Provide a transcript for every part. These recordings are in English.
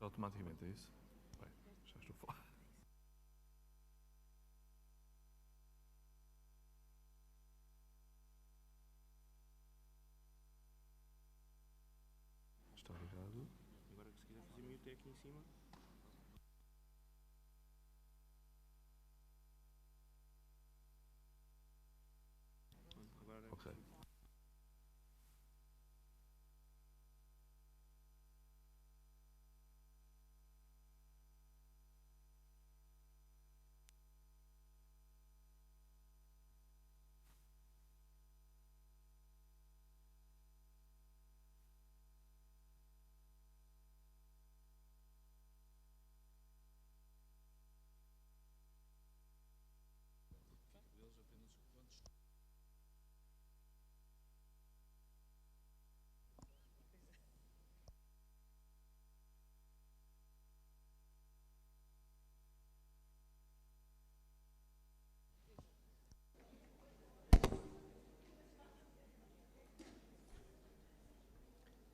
Automaticamente, é isso? Bem, já estou fora. Está ligado. Agora que se quiser fazer mute aqui em cima. Agora Ok.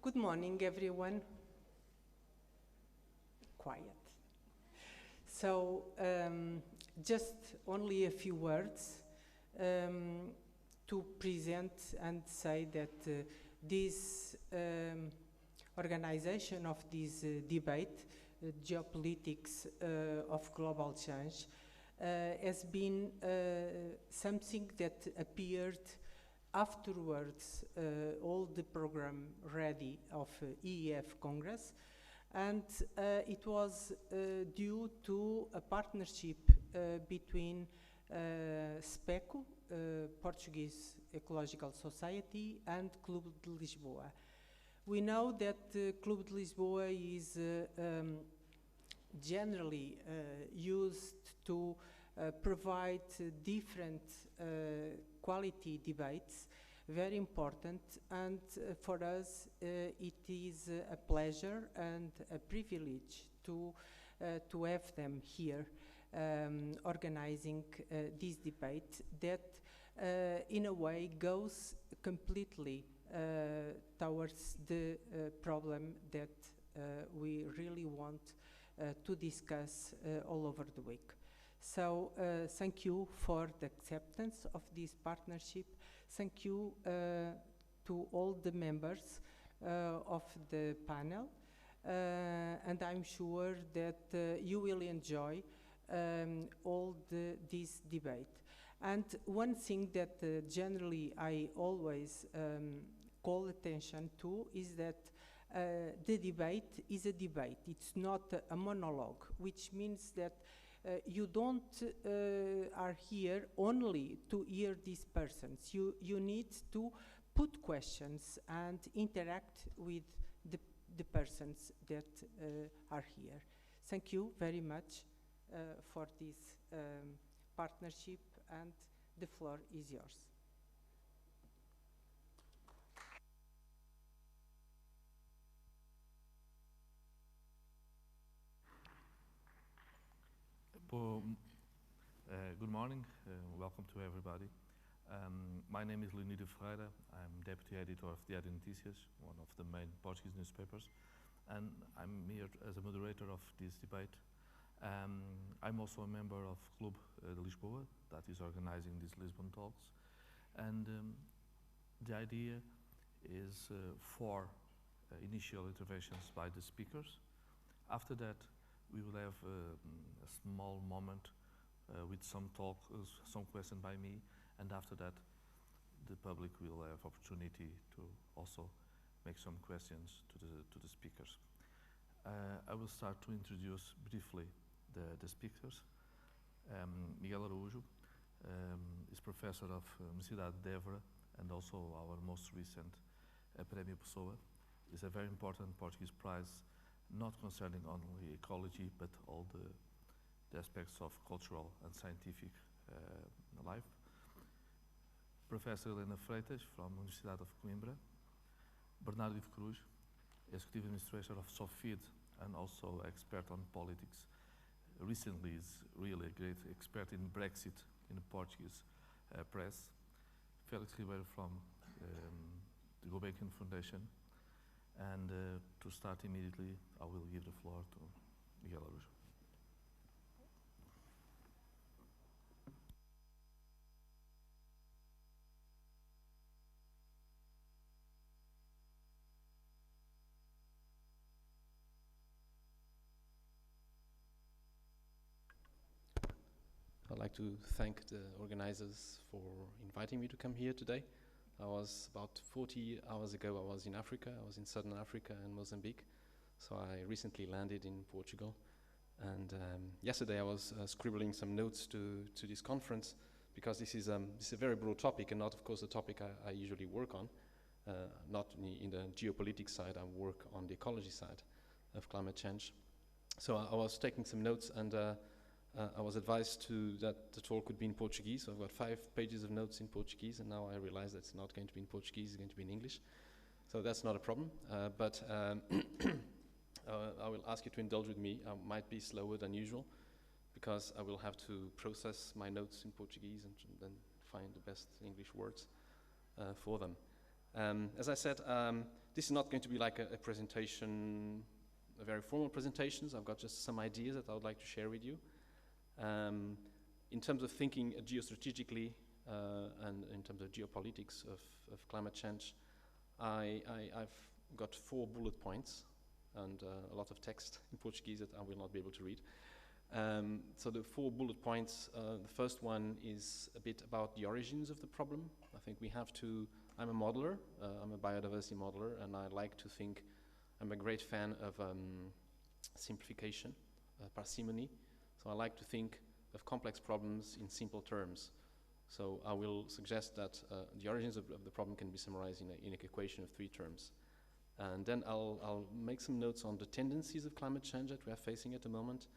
Good morning, everyone. Quiet. So, just only a few words to present and say that this organization of this debate, Geopolitics of Global Change, has been something that appeared afterwards all the program ready of EEF Congress, and it was due to a partnership between SPECO, Portuguese Ecological Society, and Club de Lisboa. We know that Club de Lisboa is generally used to provide different quality debates, very important, and for us it is a pleasure and a privilege to have them here organizing this debate that in a way goes completely towards the problem that we really want to discuss all over the week. So thank you for the acceptance of this partnership. Thank you to all the members of the panel. And I'm sure that you will enjoy all this debate. And one thing that generally I always call attention to is that the debate is a debate. It's not a monologue, which means that you don't are here only to hear these persons. You need to put questions and interact with the persons that are here. Thank you very much for this partnership, and the floor is yours. Good morning, welcome to everybody. My name is Leonido Ferreira. I'm Deputy Editor of Diário Notícias, one of the main Portuguese newspapers, and I'm here as a moderator of this debate. I'm also a member of Club de Lisboa, that is organizing these Lisbon Talks, and the idea is four initial interventions by the speakers. After that, we will have a small moment with some talk, some question by me, and after that, the public will have opportunity to also make some questions to the speakers. I will start to introduce briefly the speakers. Miguel Araújo is professor of Sociedade and also our most recent Prémio Pessoa. Is a very important Portuguese prize, not concerning only ecology, but all the aspects of cultural and scientific life. Professor Helena Freitas from Universidade of Coimbra. Bernardo de Cruz, Executive Administrator of Sociedade and also expert on politics. Recently is really a great expert in Brexit in the Portuguese press. Felix Ribeiro from the Gulbenkian Foundation. And to start immediately, I will give the floor to Miguel Araújo. I'd like to thank the organizers for inviting me to come here today. I was about 40 hours ago, I was in Africa. I was in Southern Africa and Mozambique. So I recently landed in Portugal. And yesterday I was scribbling some notes to this conference because this is a very broad topic and not, of course, the topic I usually work on. Not in the geopolitics side, I work on the ecology side of climate change. So I was taking some notes and I was advised that the talk would be in Portuguese, so I've got 5 pages of notes in Portuguese, and now I realize that it's not going to be in Portuguese, it's going to be in English. So that's not a problem, but I will ask you to indulge with me. I might be slower than usual, because I will have to process my notes in Portuguese and then find the best English words for them. As I said, this is not going to be like a presentation, a very formal presentation. I've got just some ideas that I would like to share with you. In terms of thinking geostrategically and in terms of geopolitics of climate change, I've got 4 bullet points and a lot of text in Portuguese that I will not be able to read. So the 4 bullet points, the first one is a bit about the origins of the problem. I think we have to, I'm a modeler, I'm a biodiversity modeler, and I like to think, I'm a great fan of simplification, parsimony. So I like to think of complex problems in simple terms. So I will suggest that the origins of the problem can be summarized in an equation of 3 terms. And then I'll make some notes on the tendencies of climate change that we are facing at the moment,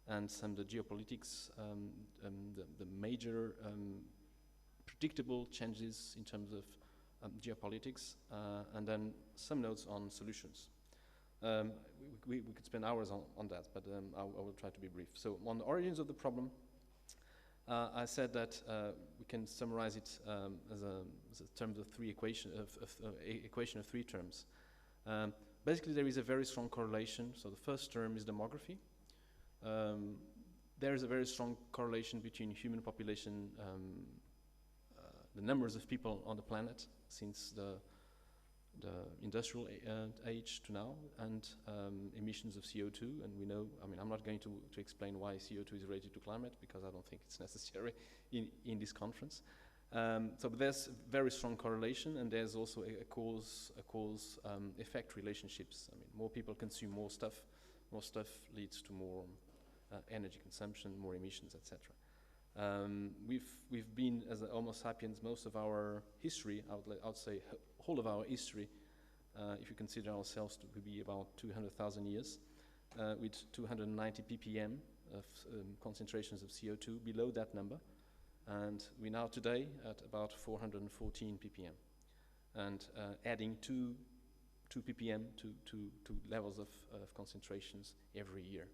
and some of the geopolitics, the major predictable changes in terms of geopolitics, and then some notes on solutions. We could spend hours on that, but I will try to be brief. So on the origins of the problem, I said that we can summarize it as a terms of 3 equation of 3 terms. Basically, there is a very strong correlation. So the first term is demography. There is a very strong correlation between human population, the numbers of people on the planet since the industrial age to now, and emissions of CO2. And we know, I mean, I'm not going to explain why CO2 is related to climate, because I don't think it's necessary in this conference. So but there's very strong correlation, and there's also a cause effect relationships. I mean, more people consume more stuff leads to more energy consumption, more emissions, etc. We've been, as Homo sapiens, most of our history, I would say whole of our history, if you consider ourselves to be about 200,000 years, with 290 ppm of concentrations of CO2 below that number, and we're now today at about 414 ppm, and adding 2 ppm to levels of concentrations every year.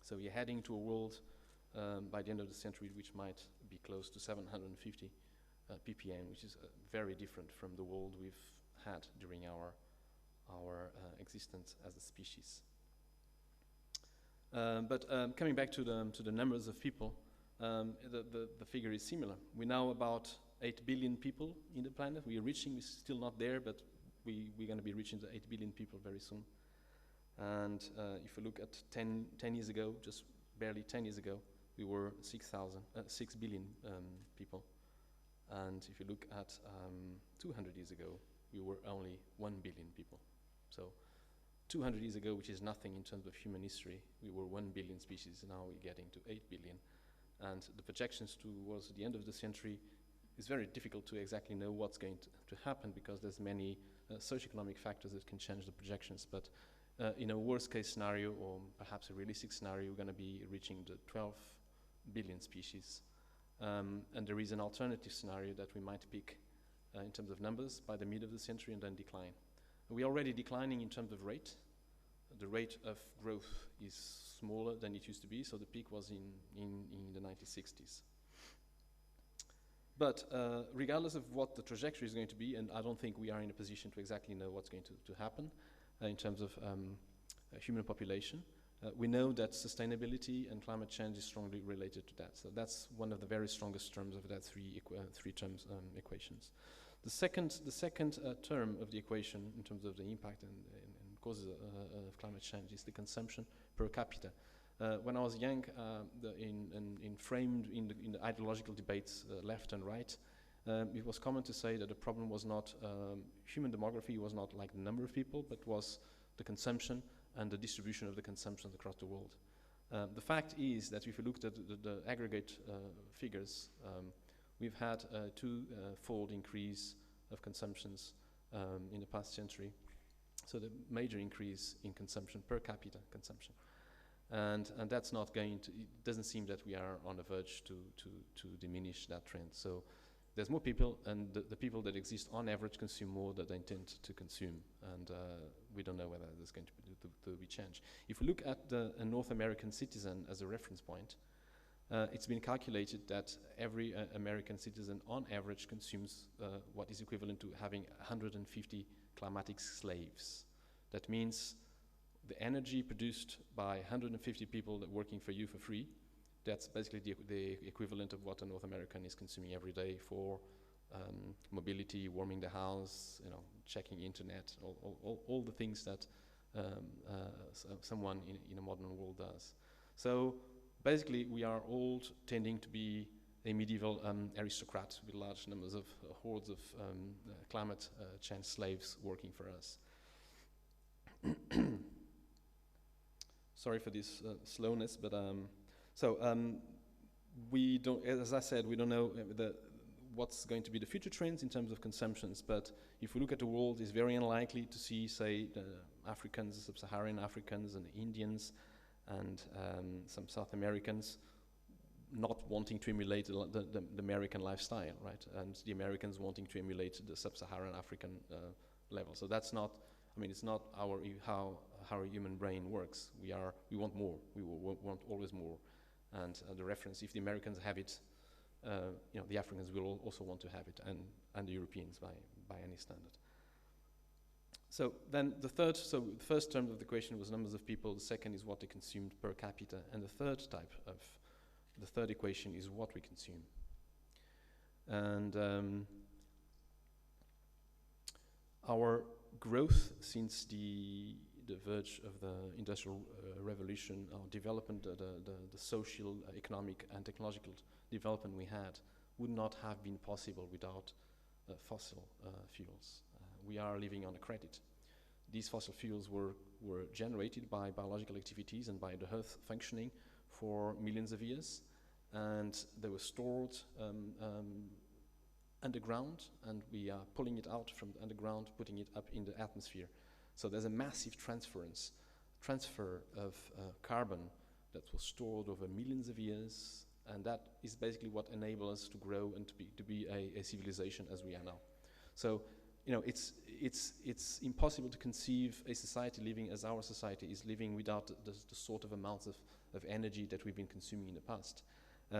So we're heading to a world by the end of the century which might be close to 750 ppm, which is very different from the world we've had during our existence as a species. But coming back to the numbers of people, the figure is similar. We're now about 8 billion people in the planet. We're still not there, but we're going to be reaching the 8 billion people very soon. And if you look at 10 years ago, just barely 10 years ago, we were 6 billion people. And if you look at 200 years ago, we were only 1 billion people. So 200 years ago, which is nothing in terms of human history, we were 1 billion species. Now we're getting to 8 billion. And the projections towards the end of the century is very difficult to exactly know what's going to happen, because there's many socioeconomic factors that can change the projections. But in a worst case scenario, or perhaps a realistic scenario, we're going to be reaching the 12 billion species. And there is an alternative scenario that we might pick in terms of numbers by the mid of the century and then decline. We're already declining in terms of rate. The rate of growth is smaller than it used to be, so the peak was in the 1960s. But regardless of what the trajectory is going to be, and I don't think we are in a position to exactly know what's going to happen in terms of human population, we know that sustainability and climate change is strongly related to that. So that's one of the very strongest terms of that three terms equations. The second term of the equation in terms of the impact and causes of climate change is the consumption per capita. When I was young, framed in the ideological debates, left and right, it was common to say that the problem was not human demography, was not like the number of people, but was the consumption and the distribution of the consumption across the world. The fact is that if you looked at the aggregate figures, we've had a two-fold increase of consumptions in the past century. So the major increase in consumption, per capita consumption. And that's not going to, it doesn't seem that we are on the verge to diminish that trend. So there's more people, and the people that exist on average consume more than they intend to consume. And we don't know whether there's going to be change. If we look at a North American citizen as a reference point, it's been calculated that every American citizen on average consumes what is equivalent to having 150 climatic slaves. That means the energy produced by 150 people that working for you for free, that's basically the equivalent of what a North American is consuming every day for mobility, warming the house, checking internet, all the things that someone in a modern world does. So basically, we are all tending to be a medieval aristocrat with large numbers of hordes of climate change slaves working for us. Sorry for this slowness, but we don't, as I said, we don't know what's going to be the future trends in terms of consumptions. But if we look at the world, it's very unlikely to see, say, the Africans, sub-Saharan Africans, and Indians, and some South Americans not wanting to emulate the American lifestyle, right? And the Americans wanting to emulate the sub-Saharan African level. So that's not, I mean, it's not how our human brain works. We want more. We want always more. And the reference, if the Americans have it, the Africans will also want to have it, and the Europeans by any standard. So then the first term of the equation was numbers of people. The second is what they consumed per capita, and the third equation is what we consume. And our growth since the verge of the Industrial Revolution, our development, the social, economic, and technological development we had would not have been possible without fossil fuels. We are living on a credit. These fossil fuels were generated by biological activities and by the Earth functioning for millions of years, and they were stored underground, and we are pulling it out from the underground, putting it up in the atmosphere. So there's a massive transfer of carbon that was stored over millions of years, and that is basically what enabled us to grow and to be a civilization as we are now. So, it's impossible to conceive a society living as our society is living without the sort of amounts of energy that we've been consuming in the past.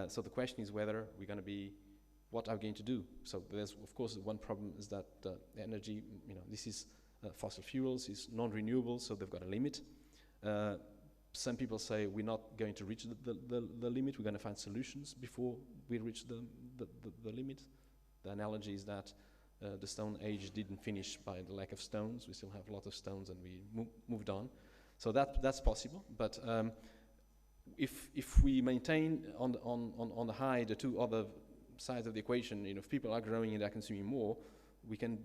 So the question is whether we're going to be, what are we going to do? So there's, of course, one problem is that energy, this is fossil fuels, is non-renewable, so they've got a limit. Some people say we're not going to reach the limit, we're going to find solutions before we reach the limit. The analogy is that the Stone Age didn't finish by the lack of stones. We still have a lot of stones, and we moved on. So that's possible. But if we maintain on the high the two other sides of the equation, if people are growing and are consuming more, we can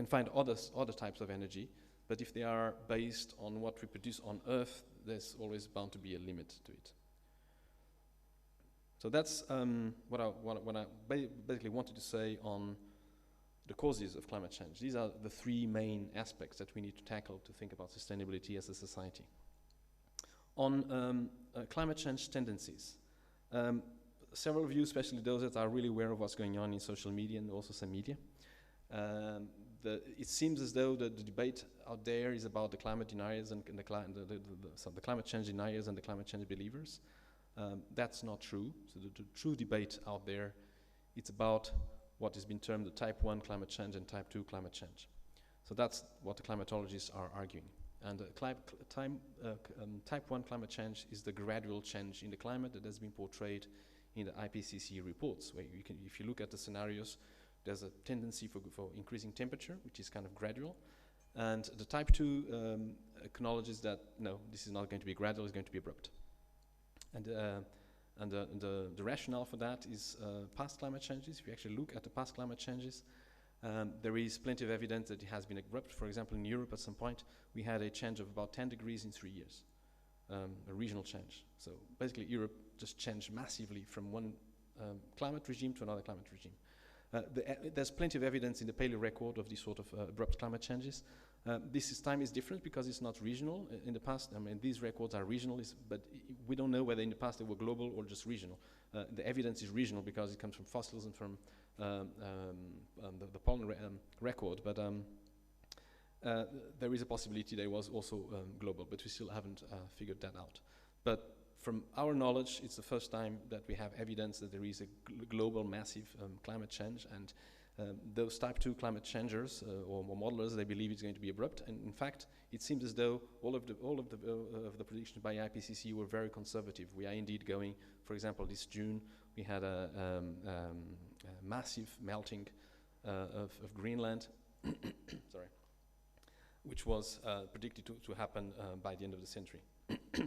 find other types of energy. But if they are based on what we produce on Earth, there's always bound to be a limit to it. So that's what I basically wanted to say on the causes of climate change. These are the three main aspects that we need to tackle to think about sustainability as a society. On climate change tendencies, several of you, especially those that are really aware of what's going on in social media and also some media, it seems as though the debate out there is about the climate deniers and the climate change deniers and the climate change believers. That's not true. So the true debate out there, it's about what has been termed the type 1 climate change and type 2 climate change. So that's what the climatologists are arguing. And type 1 climate change is the gradual change in the climate that has been portrayed in the IPCC reports, where you can, if you look at the scenarios, there's a tendency for increasing temperature, which is kind of gradual. And the type 2 acknowledges that, no, this is not going to be gradual, it's going to be abrupt. And the rationale for that is past climate changes. If you actually look at the past climate changes, there is plenty of evidence that it has been abrupt. For example, in Europe at some point, we had a change of about 10 degrees in 3 years, a regional change. So basically Europe just changed massively from one climate regime to another climate regime. There's plenty of evidence in the paleo record of these sort of abrupt climate changes. This time is different because it's not regional. In the past, I mean, these records are regional, but we don't know whether in the past they were global or just regional. The evidence is regional because it comes from fossils and from the pollen record, but there is a possibility there was also global, but we still haven't figured that out. But from our knowledge, it's the first time that we have evidence that there is a global massive climate change, and those type 2 climate changers or modelers, they believe it's going to be abrupt. And in fact, it seems as though all of the predictions by IPCC were very conservative. We are indeed going, for example, this June, we had a massive melting of Greenland, sorry, which was predicted to happen by the end of the century.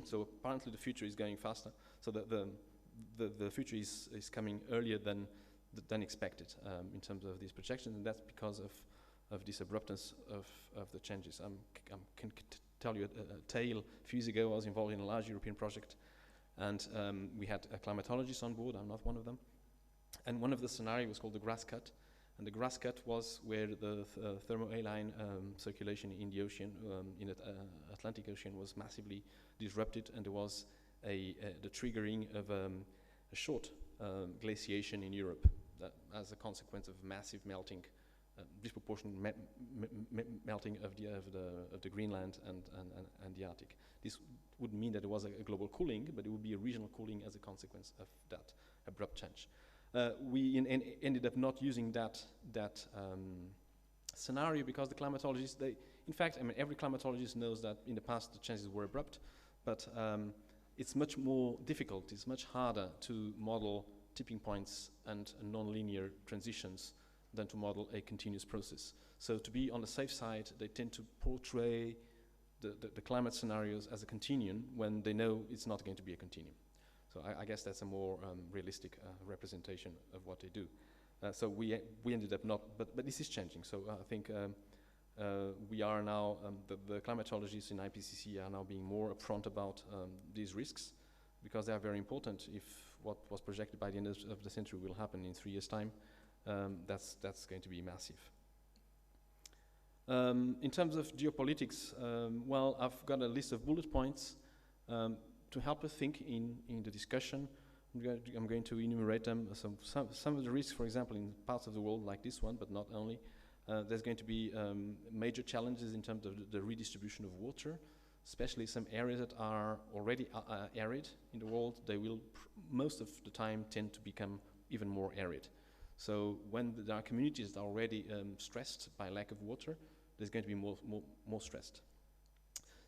So apparently the future is going faster. So the future is coming earlier than expected in terms of these projections, and that's because of this abruptness of the changes. I can tell you a tale. A few years ago, I was involved in a large European project, and we had climatologists on board. I'm not one of them. And one of the scenarios was called the grass cut. And the grass cut was where the thermohaline circulation in the ocean, in the Atlantic Ocean, was massively disrupted, and there was the triggering of a short glaciation in Europe as a consequence of massive melting, disproportionate melting of the Greenland and the Arctic. This would mean that there was a global cooling, but it would be a regional cooling as a consequence of that abrupt change. We ended up not using that scenario because the climatologists, in fact, I mean, every climatologist knows that in the past the changes were abrupt, but it's much more difficult, it's much harder to model tipping points and non-linear transitions than to model a continuous process. So to be on the safe side, they tend to portray the climate scenarios as a continuum when they know it's not going to be a continuum. So I guess that's a more realistic representation of what they do. So we ended up not, but this is changing. So I think we are now, the climatologists in IPCC are now being more upfront about these risks, because they are very important. If what was projected by the end of the century will happen in 3 years' time, that's going to be massive. In terms of geopolitics, well, I've got a list of bullet points to help us think in the discussion. I'm going to enumerate them. Some of the risks, for example, in parts of the world like this one, but not only. There's going to be major challenges in terms of the redistribution of water, especially some areas that are already arid in the world. They will most of the time tend to become even more arid. So when there are communities that are already stressed by lack of water, there's going to be more stressed.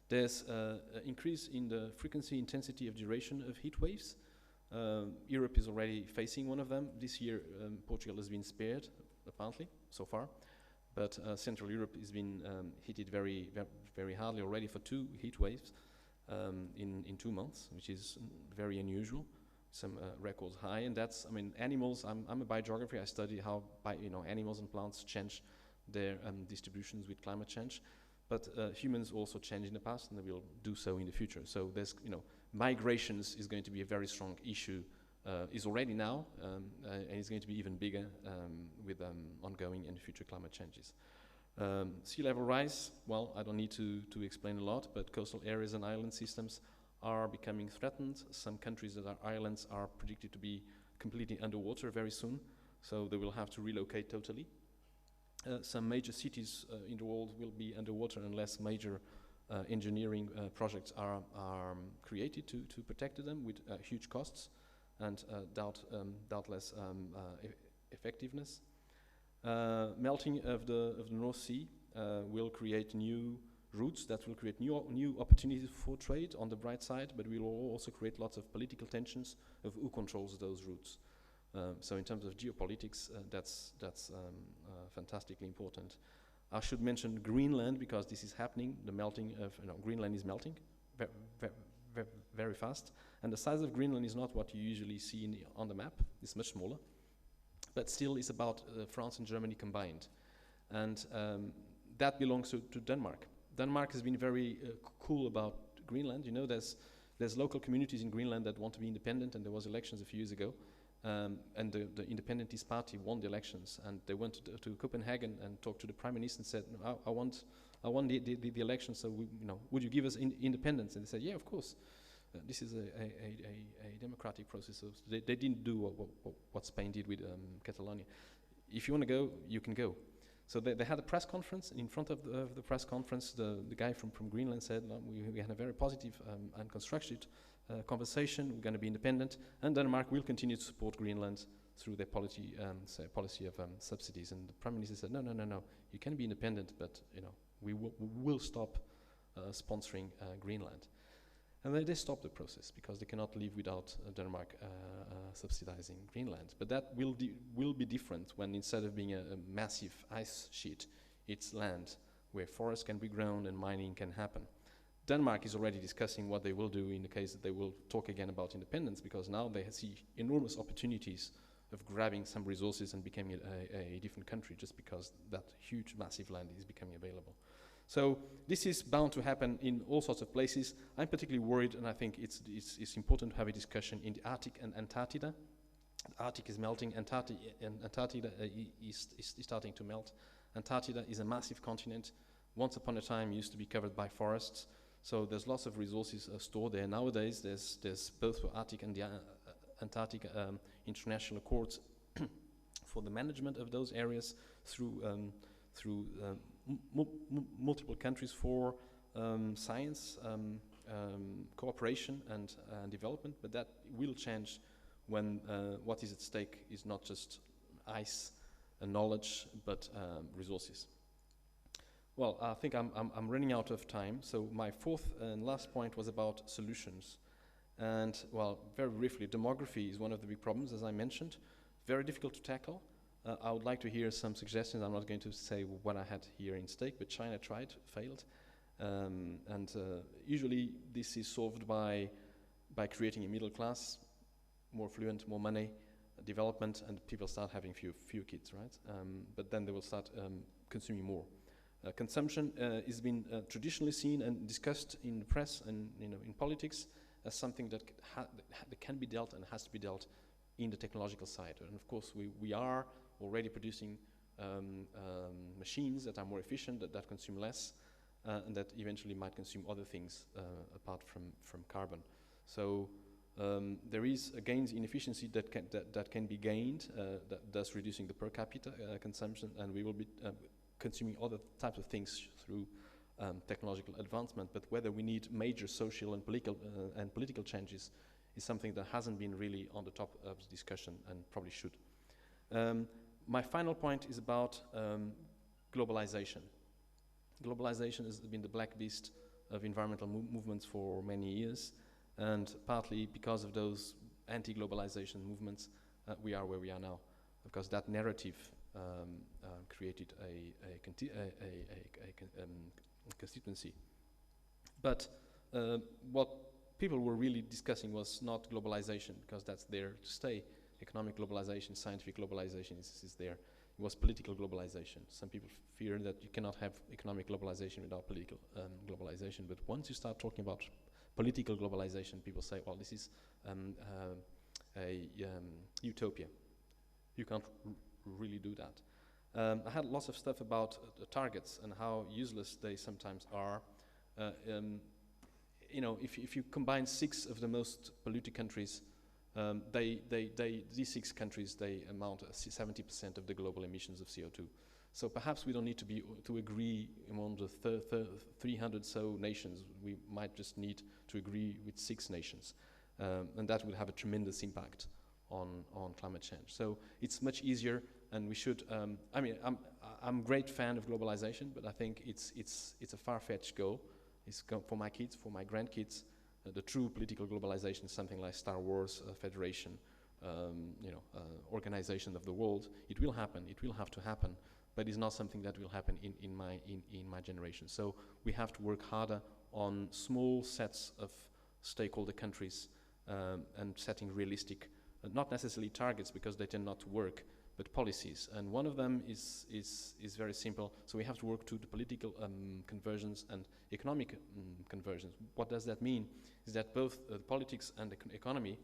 There's an increase in the frequency, intensity of duration of heat waves. Europe is already facing one of them. This year, Portugal has been spared, apparently, so far. But Central Europe has been hit very, very hardly already for 2 heat waves in 2 months, which is very unusual. Some records high, and that's, I mean, animals. I'm a biogeographer. I study how animals and plants change their distributions with climate change. But humans also changed in the past, and they will do so in the future. So there's, migrations is going to be a very strong issue. Is already now, and it's going to be even bigger with ongoing and future climate changes. Sea level rise, well, I don't need to explain a lot, but coastal areas and island systems are becoming threatened. Some countries that are islands are predicted to be completely underwater very soon, so they will have to relocate totally. Some major cities in the world will be underwater unless major engineering projects are created to protect them with huge costs and doubtless effectiveness. Melting of the North Sea will create new routes that will create new opportunities for trade on the bright side, but will also create lots of political tensions of who controls those routes. So in terms of geopolitics, that's fantastically important. I should mention Greenland, because this is happening. The melting of Greenland is melting very fast, and the size of Greenland is not what you usually see on the map. It's much smaller, but still it's about France and Germany combined, and that belongs to Denmark. Denmark has been very cool about Greenland. You know, there's local communities in Greenland that want to be independent, and there was elections a few years ago, and the Independentist Party won the elections, and they went to Copenhagen and talked to the Prime Minister and said, no, I won the election, so would you give us independence? And they said, yeah, of course. This is a democratic process. So they didn't do what Spain did with Catalonia. If you want to go, you can go. So they had a press conference. In front of the press conference, the guy from Greenland said, no, we had a very positive and constructive conversation. We're going to be independent, and Denmark will continue to support Greenland through their policy of subsidies. And the Prime Minister said, no, you can be independent, but we will stop sponsoring Greenland. And they stopped the process because they cannot live without Denmark subsidizing Greenland. But that will be different when, instead of being a massive ice sheet, it's land where forests can be grown and mining can happen. Denmark is already discussing what they will do in the case that they will talk again about independence, because now they see enormous opportunities of grabbing some resources and becoming a different country just because that huge, massive land is becoming available. So this is bound to happen in all sorts of places. I'm particularly worried, and I think it's important to have a discussion in the Arctic and Antarctica. The Arctic is melting, Antarctica is starting to melt. Antarctica is a massive continent. Once upon a time used to be covered by forests, so there's lots of resources stored there. Nowadays there's both for Arctic and the Antarctic international accords for the management of those areas through multiple countries for science, cooperation and development, but that will change when what is at stake is not just ice and knowledge, but resources. Well, I think I'm running out of time, so my fourth and last point was about solutions. And, well, very briefly, demography is one of the big problems, as I mentioned, very difficult to tackle. I would like to hear some suggestions. I'm not going to say what I had here in stake, but China tried, failed. Usually this is solved by creating a middle class, more fluent, more money, development, and people start having few kids, right? But then they will start consuming more. Consumption has been traditionally seen and discussed in the press and in politics as something that can be dealt and has to be dealt in the technological side. And of course we are already producing machines that are more efficient, that consume less, and that eventually might consume other things apart from carbon. So there is gains in efficiency that can be gained, thus reducing the per capita consumption, and we will be consuming other types of things through technological advancement. But whether we need major social and political changes is something that hasn't been really on the top of the discussion and probably should. My final point is about globalization. Globalization has been the black beast of environmental movements for many years, and partly because of those anti-globalization movements, we are where we are now, because that narrative created a constituency. But what people were really discussing was not globalization, because that's there to stay. Economic globalization, scientific globalization is there. It was political globalization. Some people fear that you cannot have economic globalization without political globalization, but once you start talking about political globalization, people say, well, this is a utopia. You can't really do that. I had lots of stuff about the targets and how useless they sometimes are. If you combine 6 of the most polluted countries, these 6 countries, they amount to 70% of the global emissions of CO2. So perhaps we don't need to agree among the 300 so nations. We might just need to agree with 6 nations, and that will have a tremendous impact on climate change. So it's much easier, and we should. I mean, I'm a great fan of globalization, but I think it's a far-fetched goal. It's for my kids, for my grandkids. The true political globalization is something like Star Wars, Federation, organization of the world. It will happen. It will have to happen. But it's not something that will happen in my generation. So we have to work harder on small sets of stakeholder countries and setting realistic, not necessarily targets because they tend not to work, but policies. And one of them is very simple. So we have to work to the political convergence and economic convergence. What does that mean? Is that both politics and the economy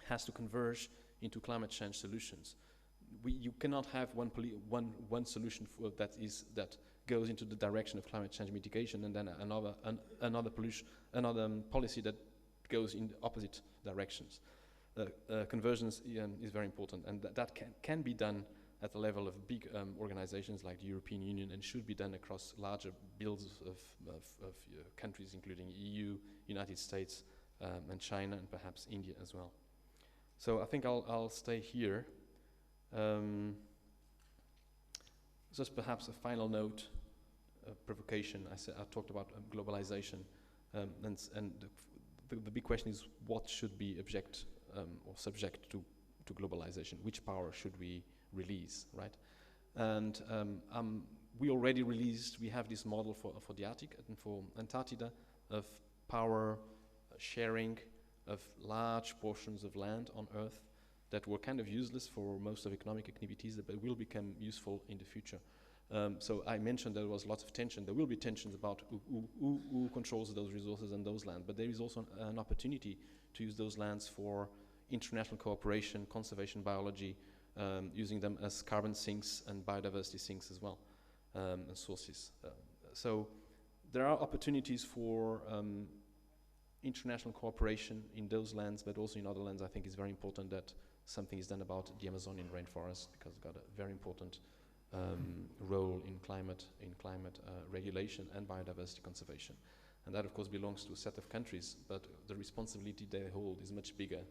has to converge into climate change solutions. You cannot have one solution that goes into the direction of climate change mitigation, and then another policy that goes in the opposite directions. Convergence is very important, and that can be done at the level of big organizations like the European Union, and should be done across larger builds of countries, including EU, United States, and China, and perhaps India as well. So I think I'll stay here. Just perhaps a final note, provocation. I talked about globalization, and the big question is what should be or subject to globalization? Which power should we release, right? And we already released. We have this model for the Arctic and for Antarctica of power sharing of large portions of land on Earth that were kind of useless for most of economic activities, but will become useful in the future. So I mentioned there was lots of tension. There will be tensions about who controls those resources and those lands, but there is also an opportunity to use those lands for international cooperation, conservation biology, using them as carbon sinks and biodiversity sinks as well, and sources. So there are opportunities for international cooperation in those lands, but also in other lands. I think it's very important that something is done about the Amazonian rainforest, because it's got a very important role in climate regulation and biodiversity conservation. And that, of course, belongs to a set of countries, but the responsibility they hold is much bigger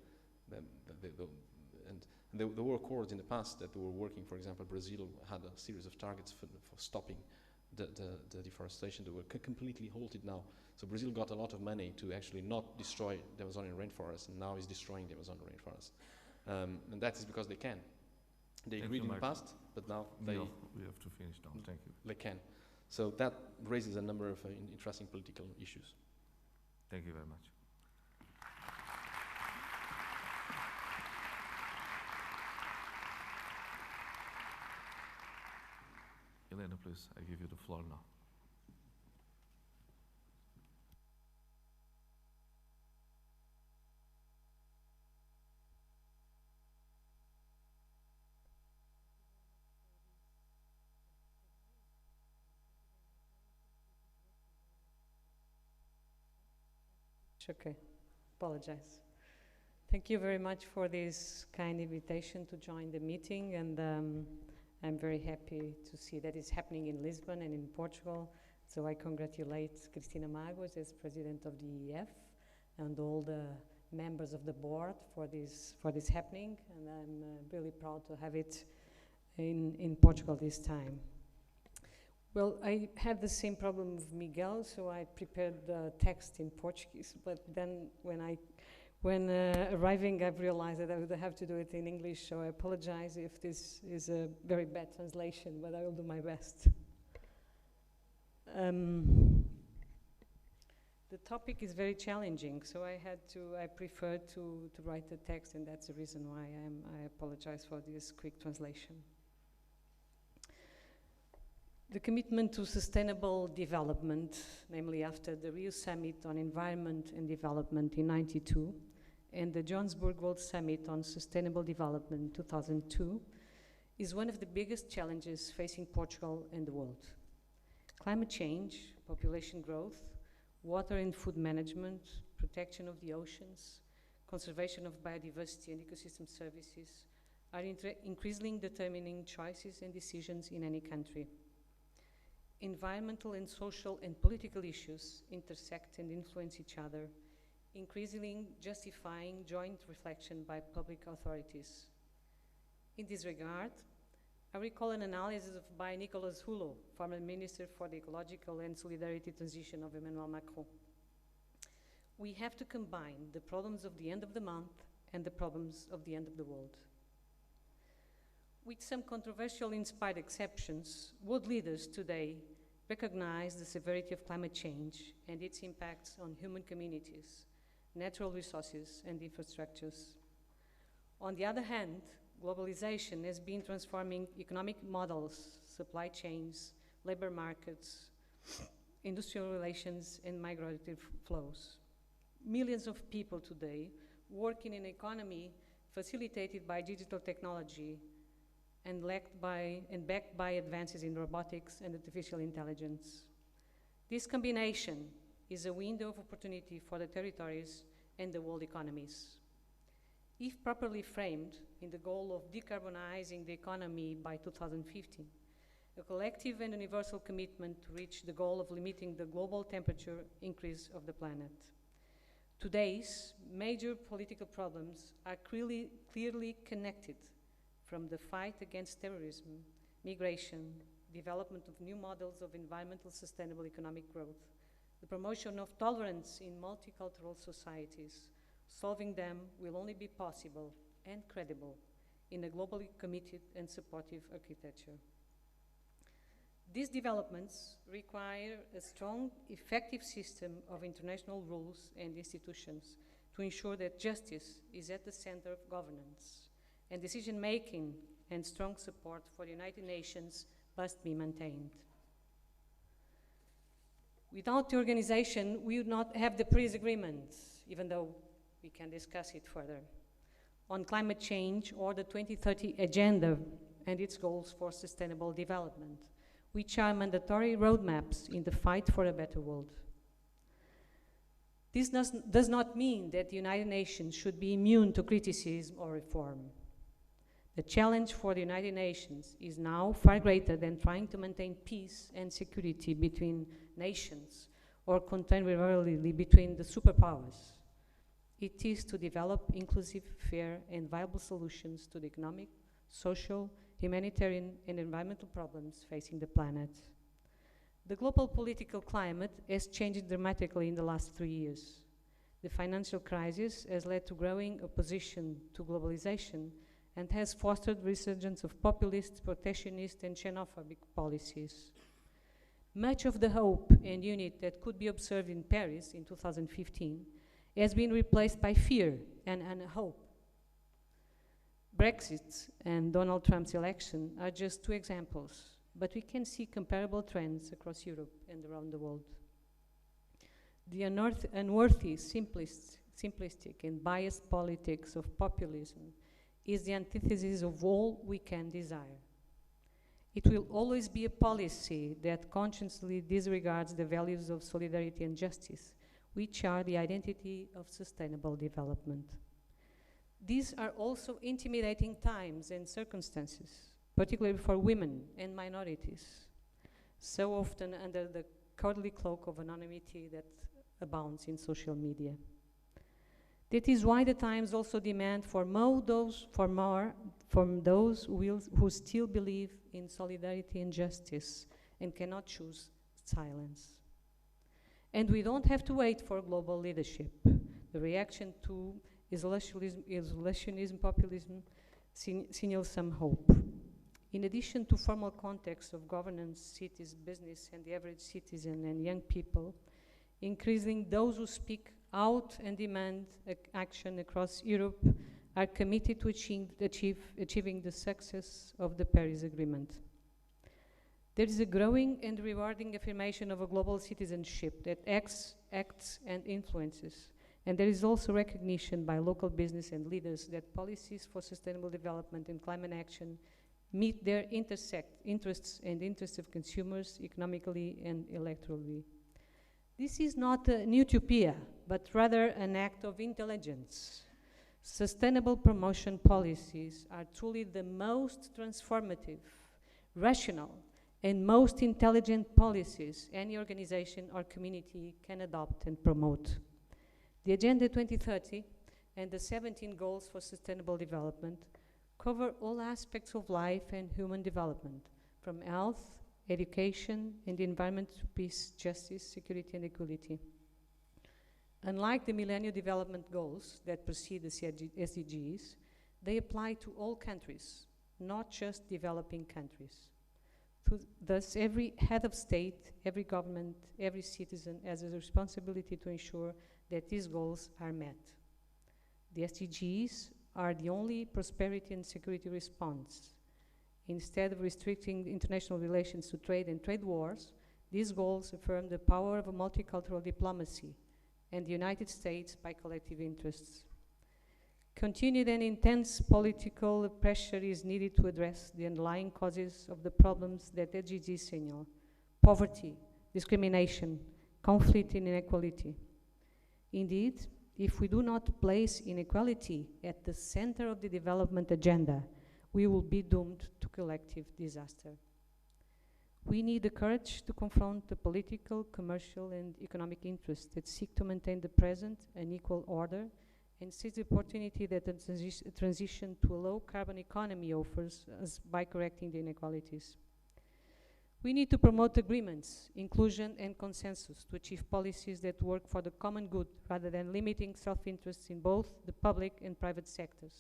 than there were accords in the past that were working. For example, Brazil had a series of targets for stopping the deforestation that were completely halted now. So Brazil got a lot of money to actually not destroy the Amazonian rainforest, and now is destroying the Amazonian rainforest. And that is because they can. They agreed in the past, but now we have to finish now. Thank you. They can. So that raises a number of interesting political issues. Thank you very much. Helena, please, I give you the floor now. Okay, apologize. Thank you very much for this kind invitation to join the meeting, and I'm very happy to see that it's happening in Lisbon and in Portugal. So I congratulate Cristina Magos as president of the EEF and all the members of the board for this happening, and I'm really proud to have it in Portugal this time. Well, I had the same problem with Miguel, so I prepared the text in Portuguese, but then when arriving, I've realized that I would have to do it in English, so I apologize if this is a very bad translation, but I will do my best. The topic is very challenging, so I preferred to write the text, and that's the reason why I apologize for this quick translation. The commitment to sustainable development, namely after the Rio Summit on Environment and Development in '92 and the Johannesburg World Summit on Sustainable Development in 2002, is one of the biggest challenges facing Portugal and the world. Climate change, population growth, water and food management, protection of the oceans, conservation of biodiversity and ecosystem services, are increasingly determining choices and decisions in any country. Environmental and social and political issues intersect and influence each other, increasingly justifying joint reflection by public authorities. In this regard, I recall an analysis by Nicolas Hulot, former Minister for the Ecological and Solidarity Transition of Emmanuel Macron. We have to combine the problems of the end of the month and the problems of the end of the world. With some controversial inspired exceptions, world leaders today recognize the severity of climate change and its impacts on human communities, natural resources, and infrastructures. On the other hand, globalization has been transforming economic models, supply chains, labor markets, industrial relations, and migratory flows. Millions of people today work in an economy facilitated by digital technology and backed by advances in robotics and artificial intelligence. This combination is a window of opportunity for the territories and the world economies. If properly framed in the goal of decarbonizing the economy by 2050, a collective and universal commitment to reach the goal of limiting the global temperature increase of the planet. Today's major political problems are clearly connected, from the fight against terrorism, migration, development of new models of environmental sustainable economic growth, the promotion of tolerance in multicultural societies. Solving them will only be possible and credible in a globally committed and supportive architecture. These developments require a strong, effective system of international rules and institutions to ensure that justice is at the center of governance, and decision-making and strong support for the United Nations must be maintained. Without the organization, we would not have the Paris Agreement, even though we can discuss it further, on climate change or the 2030 Agenda and its goals for sustainable development, which are mandatory roadmaps in the fight for a better world. This does not mean that the United Nations should be immune to criticism or reform. The challenge for the United Nations is now far greater than trying to maintain peace and security between nations or contemporarily between the superpowers. It is to develop inclusive, fair, and viable solutions to the economic, social, humanitarian, and environmental problems facing the planet. The global political climate has changed dramatically in the last 3 years. The financial crisis has led to growing opposition to globalization and has fostered resurgence of populist, protectionist, and xenophobic policies. Much of the hope and unity that could be observed in Paris in 2015 has been replaced by fear and hope. Brexit and Donald Trump's election are just two examples, but we can see comparable trends across Europe and around the world. The unworthy, simplistic, and biased politics of populism is the antithesis of all we can desire. It will always be a policy that consciously disregards the values of solidarity and justice, which are the identity of sustainable development. These are also intimidating times and circumstances, particularly for women and minorities, so often under the cowardly cloak of anonymity that abounds in social media. That is why the times also demand for more from those who still believe in solidarity and justice and cannot choose silence. And we don't have to wait for global leadership. The reaction to isolationism, populism, signals some hope. In addition to formal context of governance, cities, business, and the average citizen and young people, increasingly those who speak out and demand action across Europe are committed to achieving the success of the Paris Agreement. There is a growing and rewarding affirmation of a global citizenship that acts and influences. And there is also recognition by local business and leaders that policies for sustainable development and climate action meet their interests and interests of consumers economically and electorally. This is not an utopia, but rather an act of intelligence. Sustainable promotion policies are truly the most transformative, rational, and most intelligent policies any organization or community can adopt and promote. The Agenda 2030 and the 17 Goals for Sustainable Development cover all aspects of life and human development, from health, education, and the environment to peace, justice, security, and equality. Unlike the Millennium Development Goals that precede the SDGs, they apply to all countries, not just developing countries. Thus, every head of state, every government, every citizen has a responsibility to ensure that these goals are met. The SDGs are the only prosperity and security response. Instead of restricting international relations to trade and trade wars, these goals affirm the power of a multicultural diplomacy and the United States by collective interests. Continued and intense political pressure is needed to address the underlying causes of the problems that SDGs signal: poverty, discrimination, conflict, and inequality. Indeed, if we do not place inequality at the center of the development agenda, we will be doomed to collective disaster. We need the courage to confront the political, commercial, and economic interests that seek to maintain the present unequal order and seize the opportunity that the transition to a low-carbon economy offers us by correcting the inequalities. We need to promote agreements, inclusion, and consensus to achieve policies that work for the common good rather than limiting self-interests in both the public and private sectors.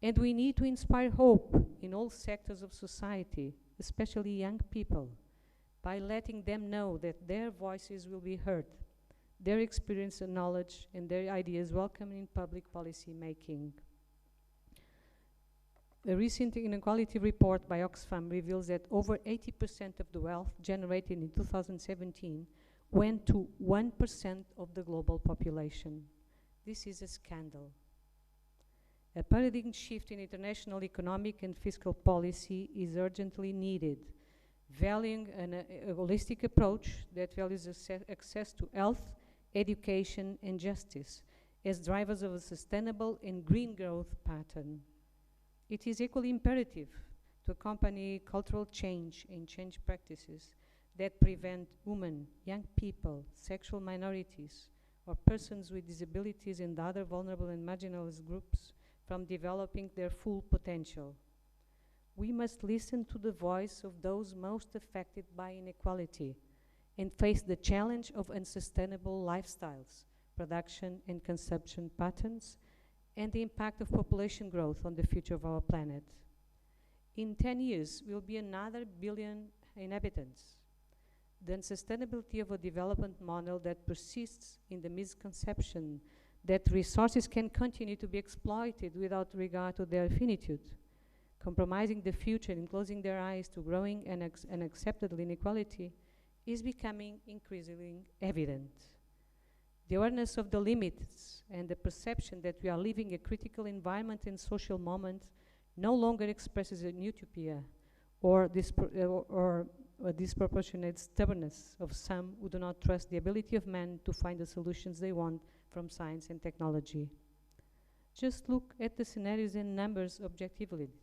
And we need to inspire hope in all sectors of society, especially young people, by letting them know that their voices will be heard, their experience and knowledge, and their ideas welcome in public policy making. A recent inequality report by Oxfam reveals that over 80% of the wealth generated in 2017 went to 1% of the global population. This is a scandal. A paradigm shift in international economic and fiscal policy is urgently needed, valuing a holistic approach that values access to health, education, and justice as drivers of a sustainable and green growth pattern. It is equally imperative to accompany cultural change and change practices that prevent women, young people, sexual minorities, or persons with disabilities and other vulnerable and marginalized groups from developing their full potential. We must listen to the voice of those most affected by inequality and face the challenge of unsustainable lifestyles, production and consumption patterns, and the impact of population growth on the future of our planet. In 10 years, we'll be another billion inhabitants. The unsustainability of a development model that persists in the misconception that resources can continue to be exploited without regard to their finitude, compromising the future and closing their eyes to growing and unacceptable inequality, is becoming increasingly evident. The awareness of the limits and the perception that we are living a critical environment and social moment no longer expresses an utopia or a disproportionate stubbornness of some who do not trust the ability of man to find the solutions they want from science and technology. Just look at the scenarios and numbers objectively.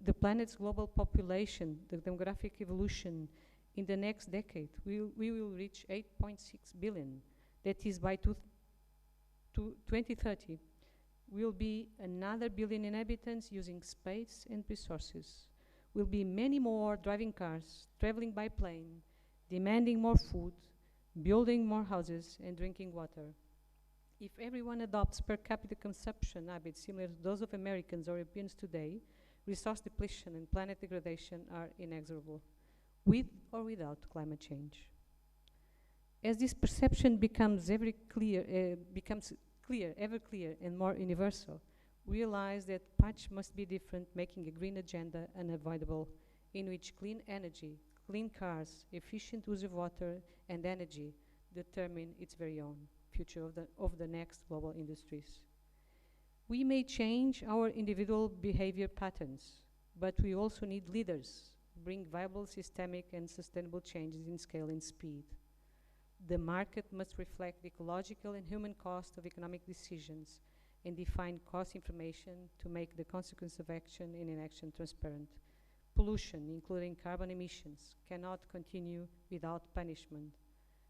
The planet's global population, the demographic evolution in the next decade, we will reach 8.6 billion. That is, by 2030, will be another billion inhabitants using space and resources. Will be many more driving cars, traveling by plane, demanding more food, building more houses, and drinking water. If everyone adopts per capita consumption habits similar to those of Americans or Europeans today, resource depletion and planet degradation are inexorable, with or without climate change. As this perception becomes ever clear and more universal, realize that much must be different, making a green agenda unavoidable, in which clean energy, clean cars, efficient use of water and energy determine its very own future of the next global industries. We may change our individual behavior patterns, but we also need leaders who bring viable systemic and sustainable changes in scale and speed. The market must reflect the ecological and human cost of economic decisions and define cost information to make the consequence of action and inaction transparent. Pollution, including carbon emissions, cannot continue without punishment.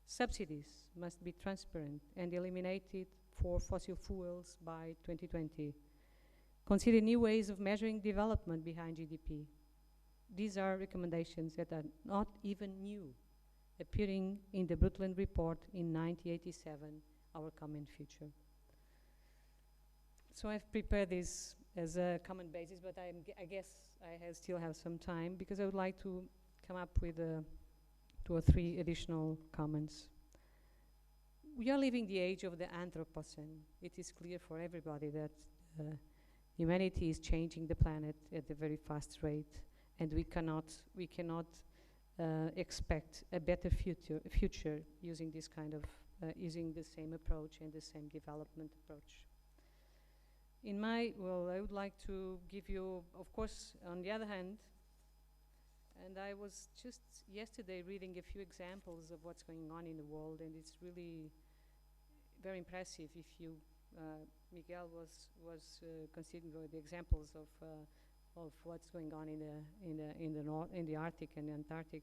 Subsidies must be transparent and eliminated for fossil fuels by 2020. Consider new ways of measuring development behind GDP. These are recommendations that are not even new, appearing in the Brundtland Report in 1987, Our Common Future. So I've prepared this as a common basis, but I guess I still have some time, because I would like to come up with 2 or 3 additional comments. We are living the age of the Anthropocene. It is clear for everybody that humanity is changing the planet at a very fast rate, and we cannot expect a better future using this kind of using the same approach and the same development approach. I would like to give you, of course, on the other hand, and I was just yesterday reading a few examples of what's going on in the world, and it's really very impressive. If you, Miguel was considering the examples of what's going on in the Arctic and the Antarctic,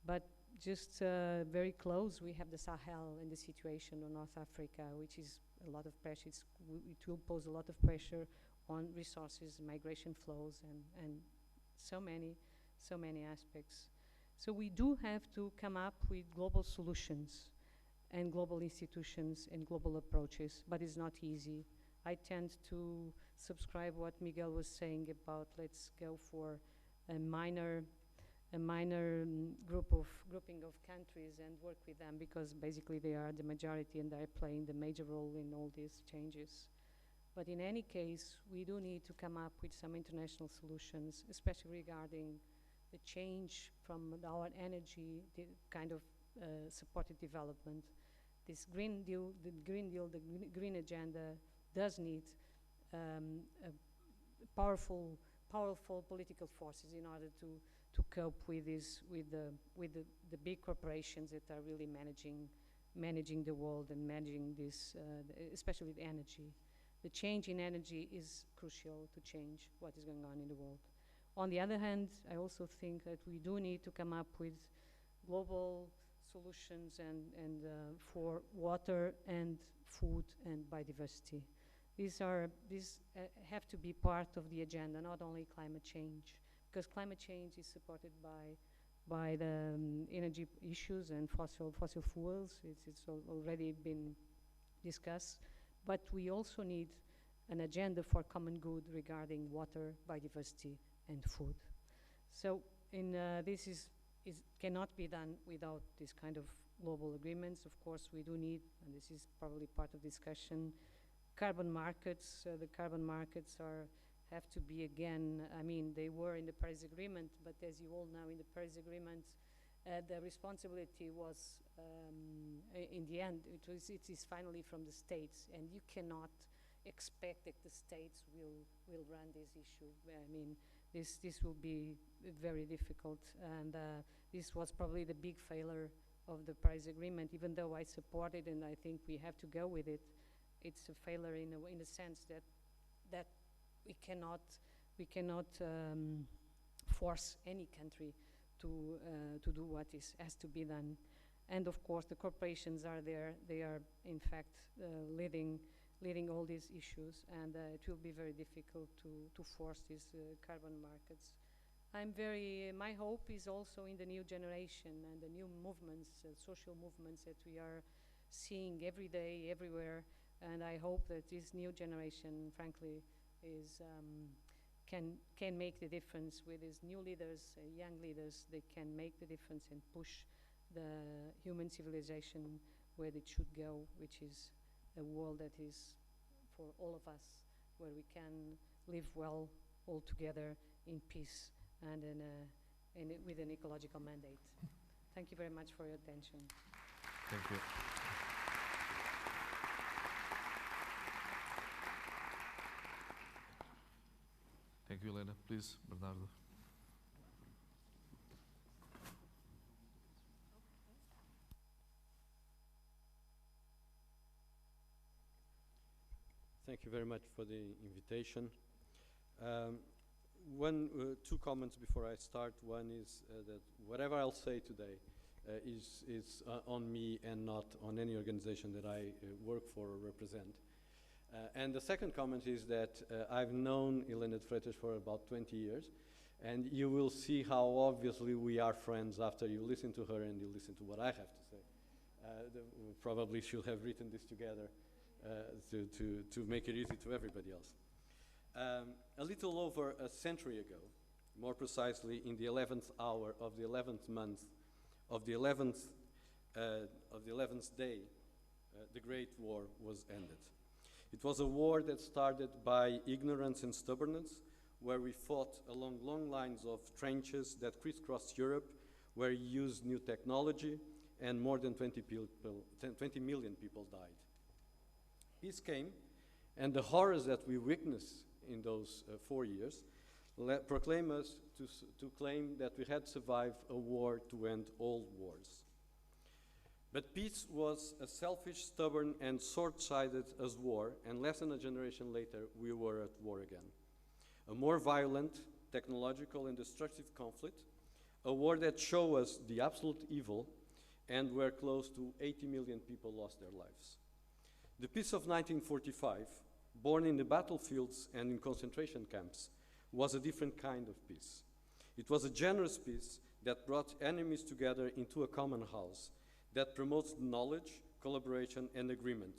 but just very close, we have the Sahel and the situation in North Africa, which is a lot of pressure. It will pose a lot of pressure on resources, migration flows, and so many aspects. So we do have to come up with global solutions and global institutions and global approaches, but it's not easy. I tend to subscribe what Miguel was saying about let's go for a minor grouping of countries and work with them, because basically they are the majority and they're playing the major role in all these changes. But in any case, we do need to come up with some international solutions, especially regarding the change from our energy, the kind of supported development. This Green Deal, the Green Agenda does need powerful political forces in order to cope with this, with the big corporations that are really managing the world and managing this, especially with energy. The change in energy is crucial to change what is going on in the world. On the other hand, I also think that we do need to come up with global solutions and for water and food and biodiversity. These have to be part of the agenda, not only climate change, because climate change is supported by the energy issues and fossil fuels. It's already been discussed, but we also need an agenda for common good regarding water, biodiversity, and food. So this cannot be done without this kind of global agreements. Of course, we do need, and this is probably part of discussion, carbon markets. The carbon markets have to be again, I mean, they were in the Paris Agreement, but as you all know, in the Paris Agreement, the responsibility was, in the end, it is finally from the states, and you cannot expect that the states will run this issue. I mean, this will be very difficult, and this was probably the big failure of the Paris Agreement. Even though I support it and I think we have to go with it, it's a failure in the sense that we cannot force any country to do what has to be done. And of course, the corporations are there. They are, in fact, leading all these issues, and it will be very difficult to force these carbon markets. My hope is also in the new generation and the new movements, social movements that we are seeing every day, everywhere. And I hope that this new generation, frankly, can make the difference with these new leaders, young leaders. They can make the difference and push the human civilization where it should go, which is a world that is for all of us, where we can live well all together in peace and with an ecological mandate. Thank you very much for your attention. Thank you. Thank you, Helena. Please, Bernardo. Thank you very much for the invitation. Two comments before I start. One is that whatever I'll say today is on me and not on any organization that I work for or represent. And the second comment is that I've known Helena de Freitas for about 20 years, and you will see how obviously we are friends after you listen to her and you listen to what I have to say. We probably should have written this together to make it easy to everybody else. A little over a century ago, more precisely in the 11th hour of the 11th month of the 11th day, the Great War was ended. It was a war that started by ignorance and stubbornness, where we fought along long lines of trenches that crisscrossed Europe, where we used new technology, and more than 20 million people died. Peace came, and the horrors that we witnessed in those 4 years proclaim us to claim that we had survived a war to end all wars. But peace was as selfish, stubborn, and short-sighted as war, and less than a generation later, we were at war again. A more violent, technological, and destructive conflict, a war that showed us the absolute evil, and where close to 80 million people lost their lives. The peace of 1945, born in the battlefields and in concentration camps, was a different kind of peace. It was a generous peace that brought enemies together into a common house, that promotes knowledge, collaboration, and agreement.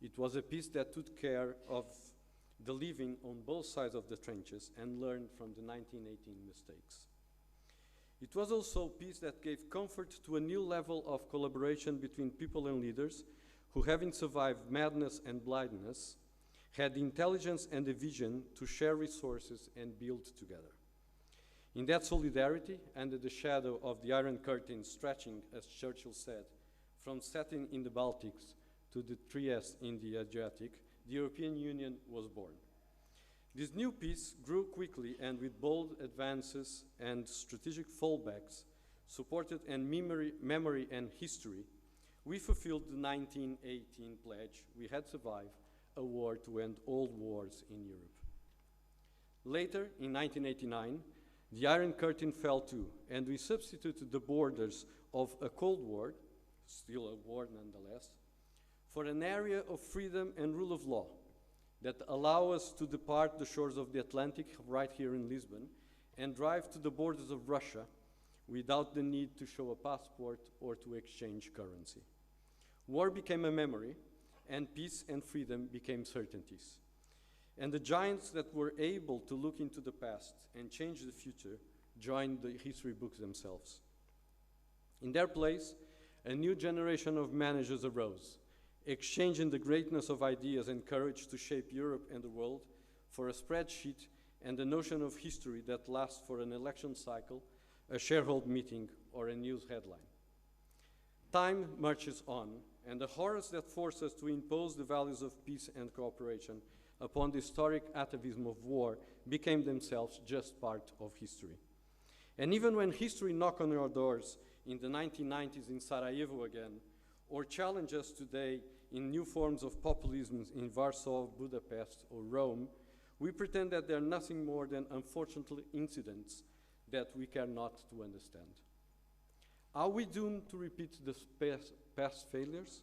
It was a peace that took care of the living on both sides of the trenches and learned from the 1918 mistakes. It was also peace that gave comfort to a new level of collaboration between people and leaders who, having survived madness and blindness, had the intelligence and the vision to share resources and build together. In that solidarity, under the shadow of the Iron Curtain stretching, as Churchill said, from Satin in the Baltics to the Trieste in the Adriatic, the European Union was born. This new peace grew quickly and with bold advances and strategic fallbacks, supported in memory and history, we fulfilled the 1918 pledge we had survived a war to end all wars in Europe. Later, in 1989, the Iron Curtain fell too, and we substituted the borders of a Cold War, still a war nonetheless, for an area of freedom and rule of law that allow us to depart the shores of the Atlantic right here in Lisbon and drive to the borders of Russia without the need to show a passport or to exchange currency. War became a memory, and peace and freedom became certainties. And the giants that were able to look into the past and change the future joined the history books themselves. In their place, a new generation of managers arose, exchanging the greatness of ideas and courage to shape Europe and the world for a spreadsheet and the notion of history that lasts for an election cycle, a shareholder meeting, or a news headline. Time marches on, and the horrors that force us to impose the values of peace and cooperation upon the historic atavism of war became themselves just part of history. And even when history knocked on our doors in the 1990s in Sarajevo again, or challenge us today in new forms of populism in Warsaw, Budapest, or Rome, we pretend that they're nothing more than unfortunate incidents that we care not to understand. Are we doomed to repeat the past failures?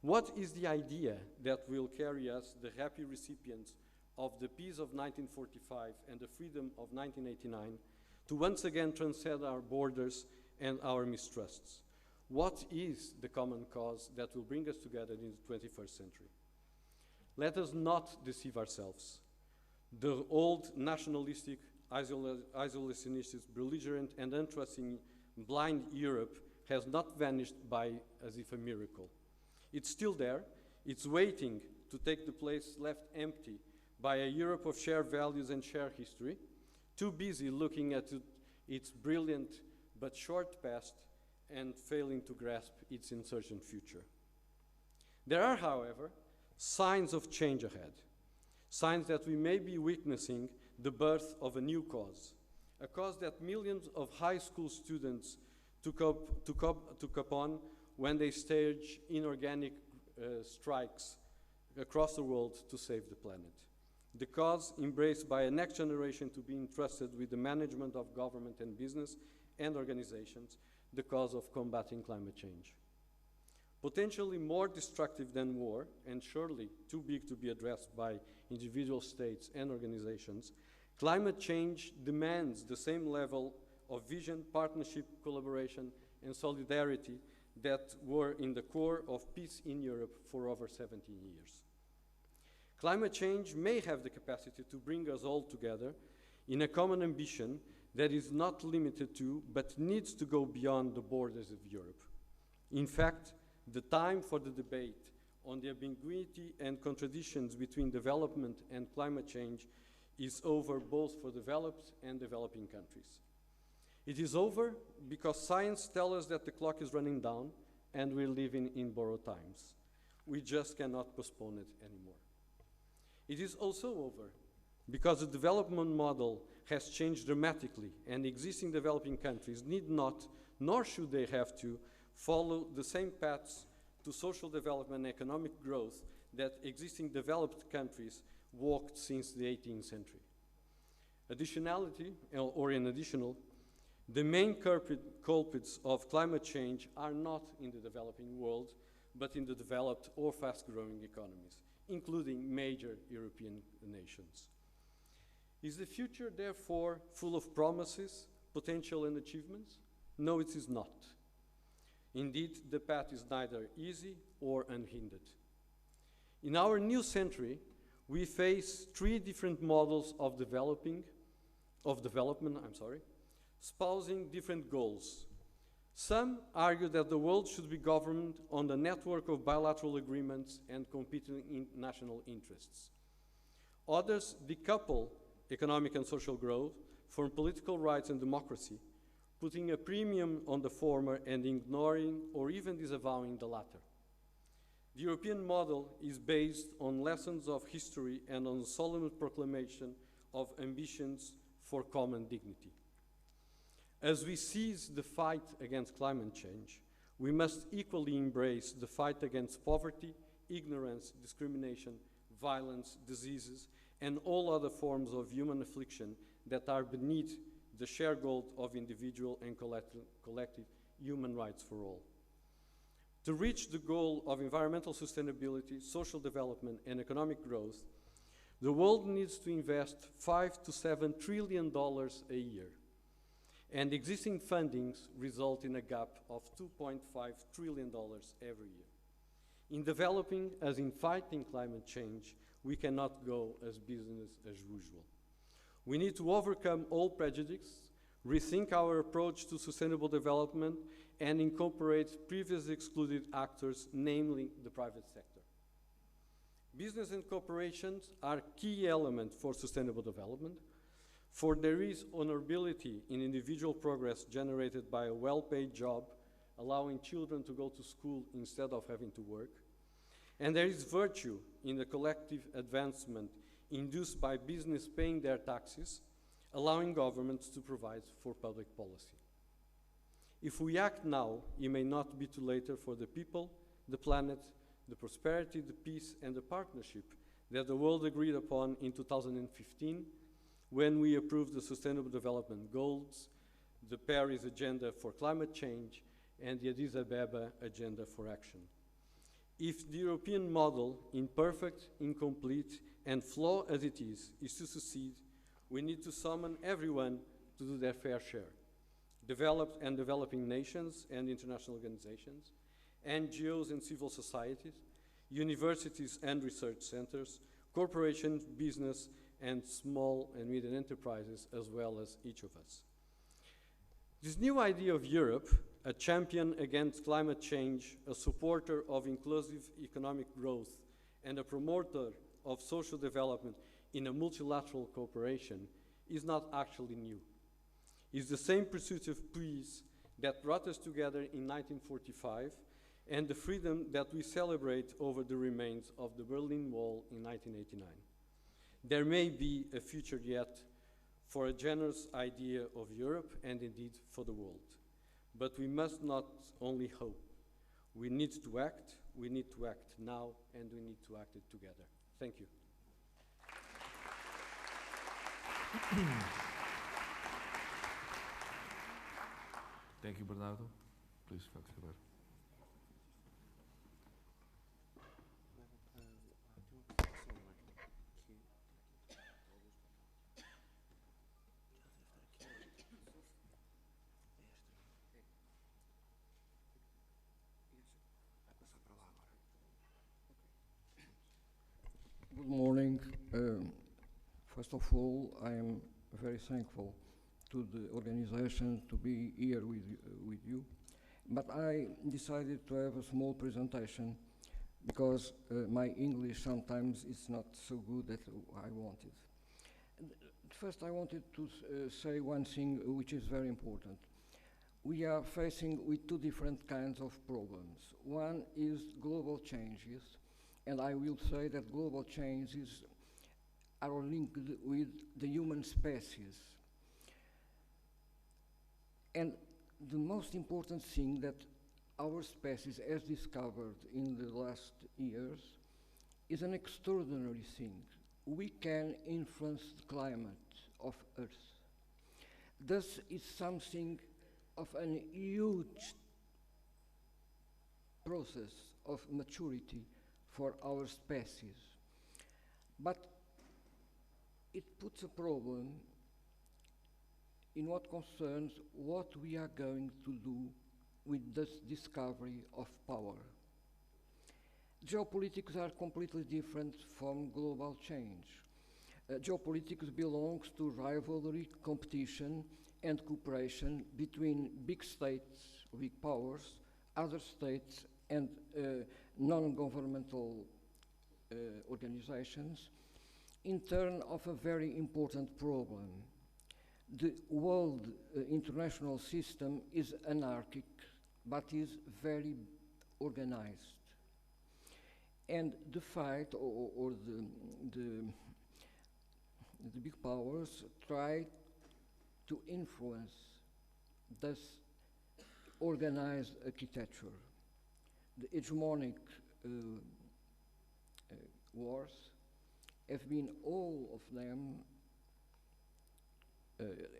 What is the idea that will carry us, the happy recipients of the peace of 1945 and the freedom of 1989, to once again transcend our borders and our mistrusts? What is the common cause that will bring us together in the 21st century? Let us not deceive ourselves. The old nationalistic, isolationist, belligerent, and untrusting blind Europe has not vanished by as if a miracle. It's still there. It's waiting to take the place left empty by a Europe of shared values and shared history, too busy looking at its brilliant but short past and failing to grasp its uncertain future. There are, however, signs of change ahead, signs that we may be witnessing the birth of a new cause, a cause that millions of high school students took up on when they staged inorganic strikes across the world to save the planet. The cause embraced by a next generation to be entrusted with the management of government and business and organizations, the cause of combating climate change. Potentially more destructive than war, and surely too big to be addressed by individual states and organizations, climate change demands the same level of vision, partnership, collaboration, and solidarity that were in the core of peace in Europe for over 70 years. Climate change may have the capacity to bring us all together in a common ambition that is not limited to, but needs to go beyond the borders of Europe. In fact, the time for the debate on the ambiguity and contradictions between development and climate change is over both for developed and developing countries. It is over because science tells us that the clock is running down and we're living in borrowed times. We just cannot postpone it anymore. It is also over because the development model has changed dramatically and existing developing countries need not, nor should they have to, follow the same paths to social development and economic growth that existing developed countries walked since the 18th century. Additionality, or in additional, the main culprits of climate change are not in the developing world, but in the developed or fast-growing economies, including major European nations. Is the future, therefore, full of promises, potential, and achievements? No, it is not. Indeed, the path is neither easy or unhindered. In our new century, we face three different models of development, espousing different goals. Some argue that the world should be governed on the network of bilateral agreements and competing national interests. Others decouple economic and social growth from political rights and democracy, putting a premium on the former and ignoring or even disavowing the latter. The European model is based on lessons of history and on the solemn proclamation of ambitions for common dignity. As we seize the fight against climate change, we must equally embrace the fight against poverty, ignorance, discrimination, violence, diseases, and all other forms of human affliction that are beneath the shared goal of individual and collective human rights for all. To reach the goal of environmental sustainability, social development, and economic growth, the world needs to invest $5 to $7 trillion a year. And existing fundings result in a gap of $2.5 trillion every year. In developing as in fighting climate change, we cannot go as business as usual. We need to overcome all prejudice, rethink our approach to sustainable development, and incorporate previously excluded actors, namely the private sector. Business and corporations are key elements for sustainable development, for there is honorability in individual progress generated by a well-paid job, allowing children to go to school instead of having to work, and there is virtue in the collective advancement induced by business paying their taxes, allowing governments to provide for public policy. If we act now, it may not be too late for the people, the planet, the prosperity, the peace, and the partnership that the world agreed upon in 2015 when we approved the Sustainable Development Goals, the Paris Agenda for Climate Change, and the Addis Ababa Agenda for Action. If the European model, imperfect, incomplete, and flawed as it is to succeed, we need to summon everyone to do their fair share. Developed and developing nations and international organizations, NGOs and civil societies, universities and research centers, corporations, business, and small and medium enterprises, as well as each of us. This new idea of Europe, a champion against climate change, a supporter of inclusive economic growth, and a promoter of social development in a multilateral cooperation, is not actually new. It's the same pursuit of peace that brought us together in 1945 and the freedom that we celebrate over the remains of the Berlin Wall in 1989. There may be a future yet for a generous idea of Europe and indeed for the world. But we must not only hope. We need to act now, and we need to act it together. Thank you. Thank you, Bernardo. Please, Félix Ribeiro. Good morning. First of all, I am very thankful to the organization to be here with you. But I decided to have a small presentation because my English sometimes is not so good that I wanted. First, I wanted to say one thing which is very important. We are facing with two different kinds of problems. One is global changes, and I will say that global changes are linked with the human species. And the most important thing that our species has discovered in the last years is an extraordinary thing. We can influence the climate of Earth. This is something of a huge process of maturity for our species. But it puts a problem in what concerns what we are going to do with this discovery of power. Geopolitics are completely different from global change. Geopolitics belongs to rivalry, competition, and cooperation between big states, big powers, other states, and non-governmental organizations, in turn of a very important problem. The world international system is anarchic, but is very organized. And the fight, or the big powers, try to influence this organized architecture. The hegemonic wars have been all of them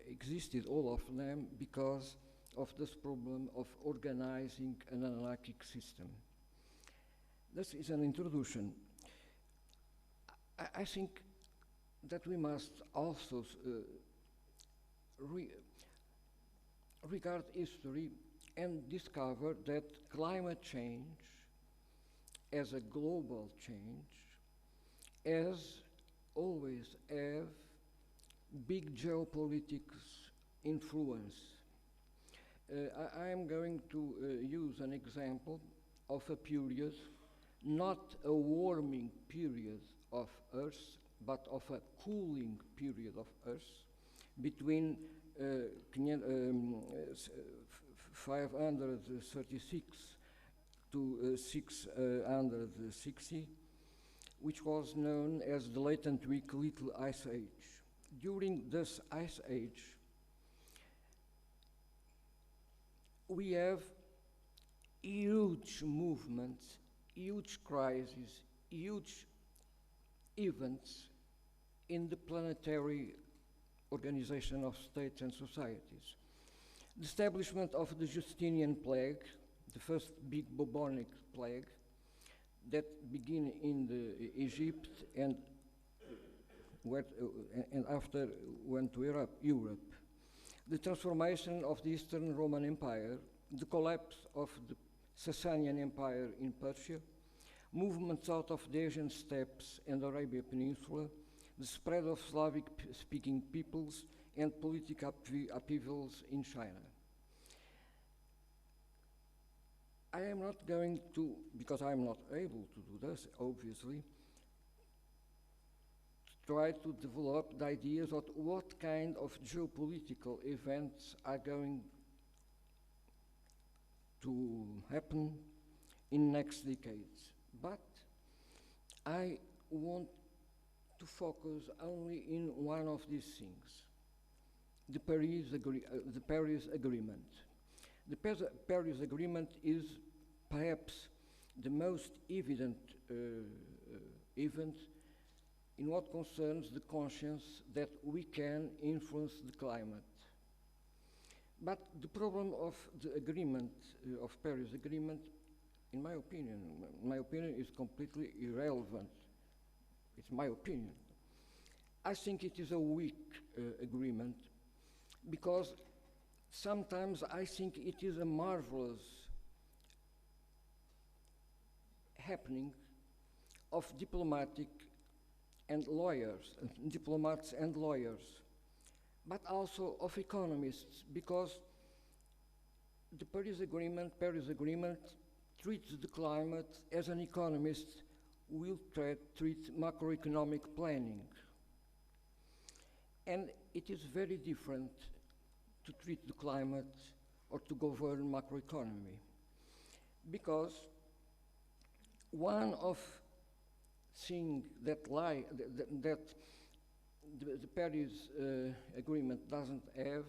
existed all of them because of this problem of organizing an anarchic system. This is an introduction. I think that we must also regard history and discover that climate change as a global change has always have big geopolitics influence. I am going to use an example of a period, not a warming period of Earth, but of a cooling period of Earth between 536 to 660, which was known as the latent weak little ice age. During this ice age, we have huge movements, huge crises, huge events in the planetary organization of states and societies. The establishment of the Justinian plague, the first big bubonic plague that began in Egypt and after went to Europe. The transformation of the Eastern Roman Empire, the collapse of the Sasanian Empire in Persia, movements out of the Asian steppes and Arabia Peninsula, the spread of Slavic-speaking peoples, and political upheavals in China. I am not going to, because I am not able to do this, obviously, try to develop the ideas of what kind of geopolitical events are going to happen in next decades. But I want to focus only in one of these things, the Paris Agreement. The Paris Agreement is perhaps the most evident event in what concerns the conscience that we can influence the climate. But the problem of the agreement, of Paris Agreement, in my opinion, is completely irrelevant. It's my opinion. I think it is a weak agreement because sometimes I think it is a marvelous happening of diplomats and lawyers, but also of economists, because the Paris Agreement treats the climate as an economist will treat macroeconomic planning. And it is very different to treat the climate or to govern macroeconomy, because one of things that the Paris Agreement doesn't have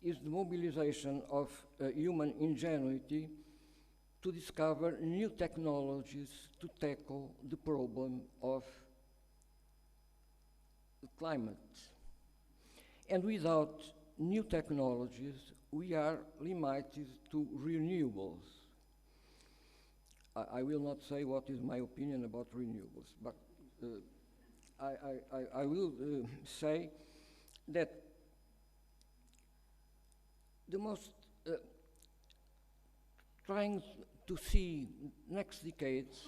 is the mobilization of human ingenuity to discover new technologies to tackle the problem of the climate. And without new technologies, we are limited to renewables. I will not say what is my opinion about renewables, but I will say that the most trying to see next decades,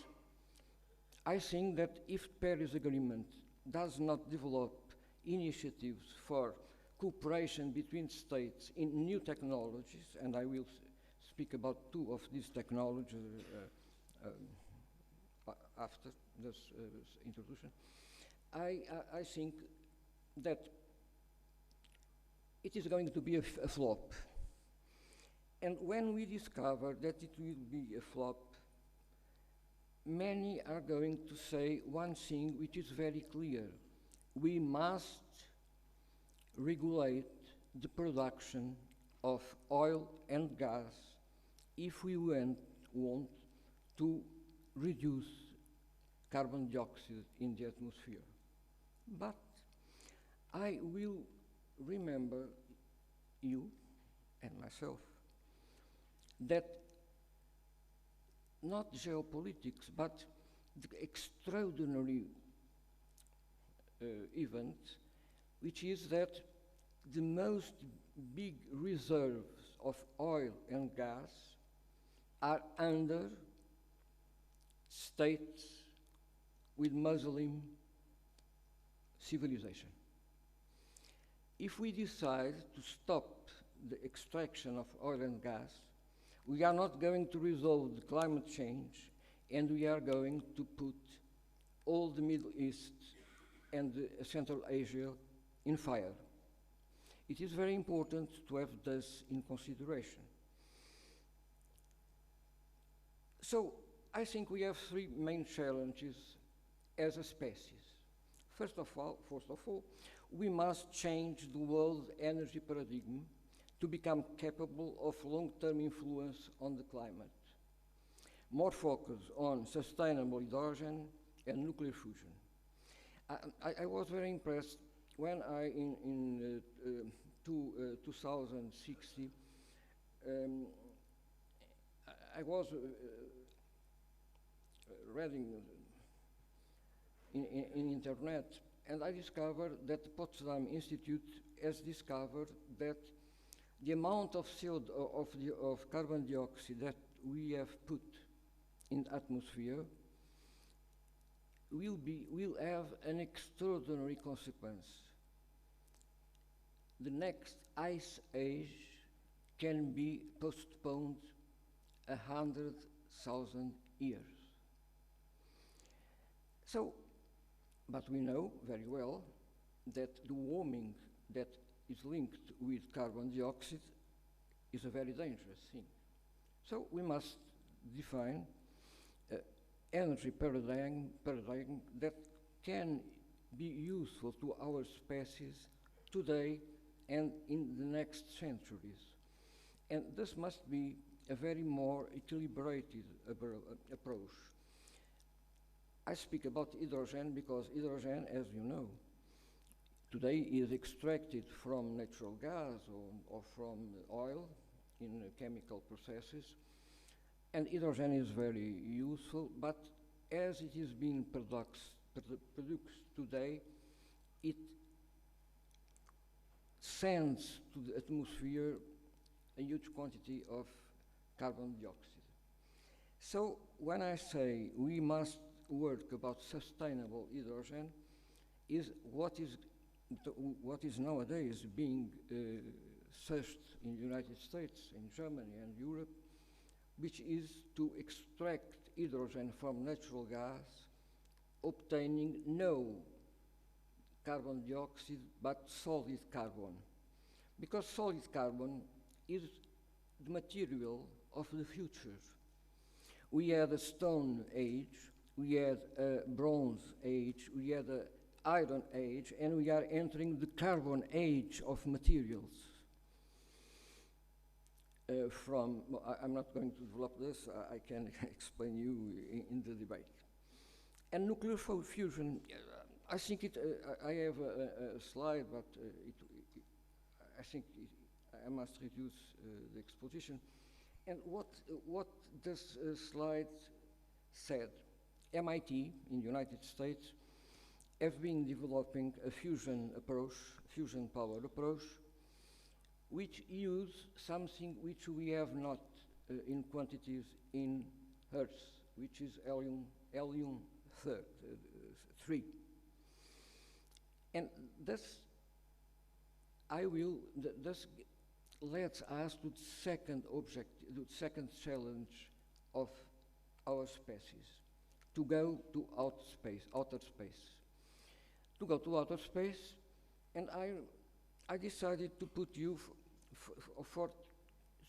I think that if Paris Agreement does not develop initiatives for cooperation between states in new technologies, and I will speak about two of these technologies after this introduction, I think that it is going to be a flop. And when we discover that it will be a flop, many are going to say one thing which is very clear. We must regulate the production of oil and gas if we want to reduce carbon dioxide in the atmosphere. But I will remember you and myself that not geopolitics, but the extraordinary event, which is that the most big reserves of oil and gas are under states with Muslim civilization. If we decide to stop the extraction of oil and gas, we are not going to resolve the climate change, and we are going to put all the Middle East and Central Asia in fire. It is very important to have this in consideration. So I think we have three main challenges as a species. First of all, we must change the world energy paradigm to become capable of long-term influence on the climate. More focus on sustainable hydrogen and nuclear fusion. I was very impressed when I, in 2060, I was reading in internet, and I discovered that the Potsdam Institute has discovered that the amount of of carbon dioxide that we have put in the atmosphere will have an extraordinary consequence. The next ice age can be postponed 100,000 years. So, but we know very well that the warming that is linked with carbon dioxide is a very dangerous thing. So we must define energy paradigm that can be useful to our species today and in the next centuries. And this must be a very more equilibrated approach. I speak about hydrogen because hydrogen, as you know, today is extracted from natural gas or from oil in chemical processes, and hydrogen is very useful, but as it is being produced today, it sends to the atmosphere a huge quantity of carbon dioxide. So when I say we must work about sustainable hydrogen, is what is nowadays being searched in the United States, in Germany and Europe, which is to extract hydrogen from natural gas, obtaining no carbon dioxide but solid carbon. Because solid carbon is the material of the future. We had a Stone Age, we had a Bronze Age, we had an Iron Age, and we are entering the Carbon Age of materials. I'm not going to develop this, I can explain you in the debate. And nuclear fusion, I think I have a slide, but I think I must reduce the exposition. And what this slide said, MIT in the United States have been developing a fusion approach, fusion power approach, which use something which we have not in quantities in Earth, which is helium-3. And this leads us to the second objective, the second challenge of our species, to go to outer space. To go to outer space, and I decided to put you for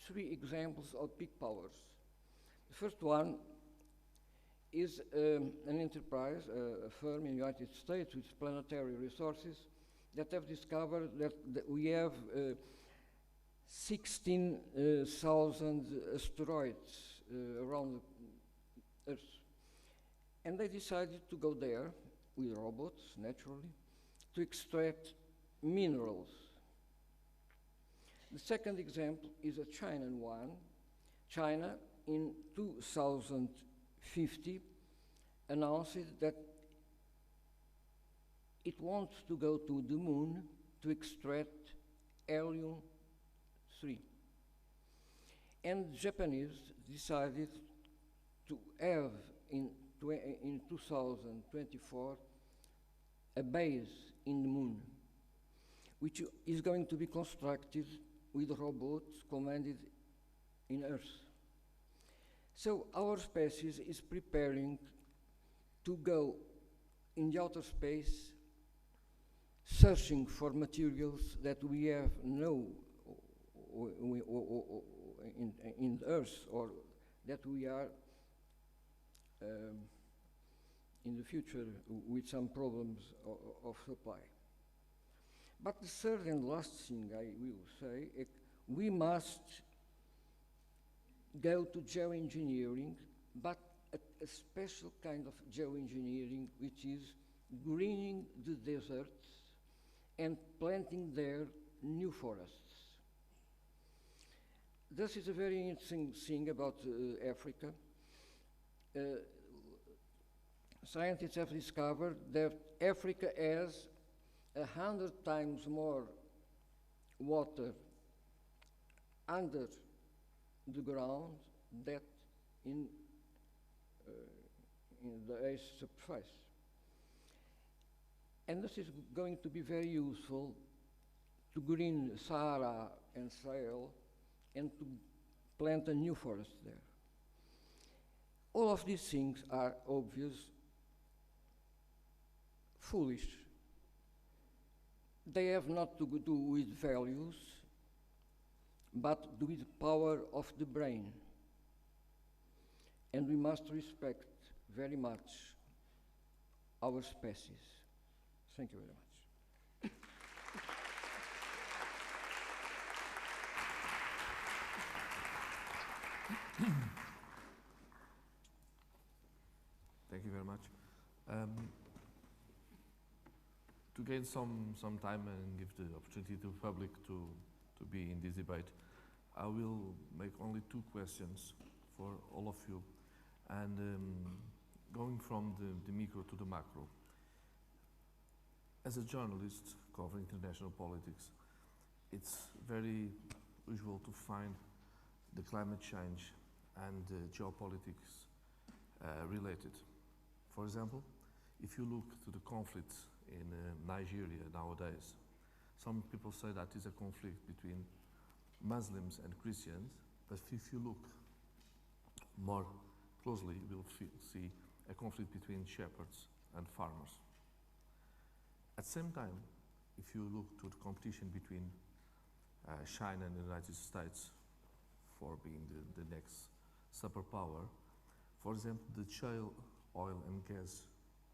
3 examples of big powers. The first one is an enterprise, a firm in the United States with planetary resources that have discovered that we have 16,000 asteroids around the Earth. And they decided to go there with robots, naturally, to extract minerals. The second example is a Chinan one. China, in 2050, announced that it wants to go to the moon to extract helium-3. And the Japanese decided to have in 2024 a base in the moon, which is going to be constructed with robots commanded in Earth. So our species is preparing to go in the outer space, searching for materials that we have no in Earth, or that we are in the future with some problems of supply. But the third and last thing I will say, we must go to geoengineering, but a special kind of geoengineering, which is greening the deserts and planting there new forests. This is a very interesting thing about Africa. Scientists have discovered that Africa has 100 times more water under the ground than in the Earth's surface. And this is going to be very useful to green Sahara and Sahel and to plant a new forest there. All of these things are obvious, foolish. They have not to do with values, but with the power of the brain. And we must respect very much our species. Thank you very much. To gain some time and give the opportunity to the public to be in this debate, I will make only 2 questions for all of you. And going from the micro to the macro. As a journalist covering international politics, it's very usual to find the climate change and geopolitics related. For example, if you look to the conflicts in Nigeria nowadays, some people say that is a conflict between Muslims and Christians, but if you look more closely, you will see a conflict between shepherds and farmers. At the same time, if you look to the competition between China and the United States for being the next superpower, for example, the shale oil and gas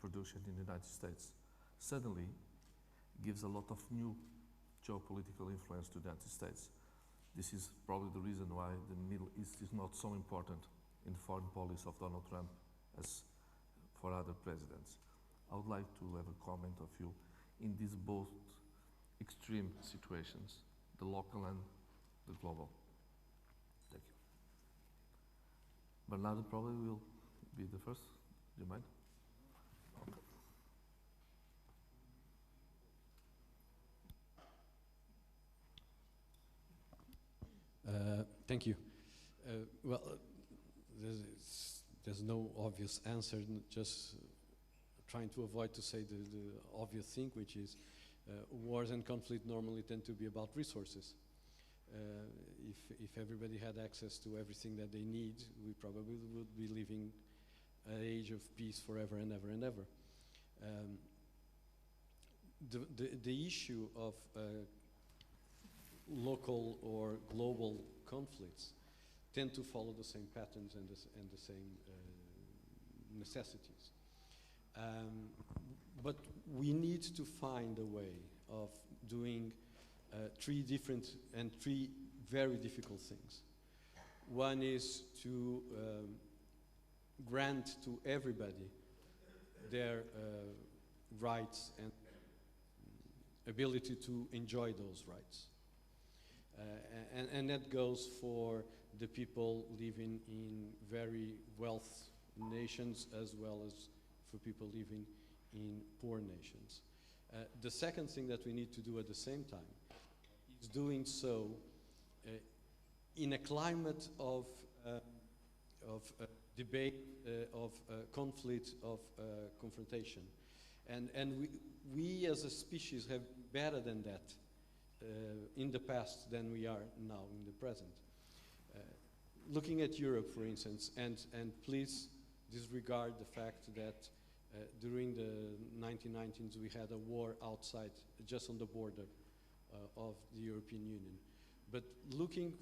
production in the United States suddenly gives a lot of new geopolitical influence to the United States. This is probably the reason why the Middle East is not so important in the foreign policy of Donald Trump as for other presidents. I would like to have a comment of you in these both extreme situations, the local and the global. Thank you. Bernardo probably will be the first. Do you mind? Okay. Thank you. Well, there's no obvious answer, just trying to avoid to say the obvious thing, which is wars and conflict normally tend to be about resources. If everybody had access to everything that they need, we probably would be living an age of peace forever and ever and ever. The issue of local or global conflicts tend to follow the same patterns and the same necessities. But we need to find a way of doing 3 different and 3 very difficult things. One is to grant to everybody their rights and ability to enjoy those rights. And that goes for the people living in very wealthy nations as well as for people living in poor nations. The second thing that we need to do at the same time is doing so in a climate of debate, of conflict, of confrontation. And we as a species have better than that in the past than we are now in the present. Looking at Europe, for instance, and please disregard the fact that during the 1990s we had a war outside, just on the border of the European Union. But looking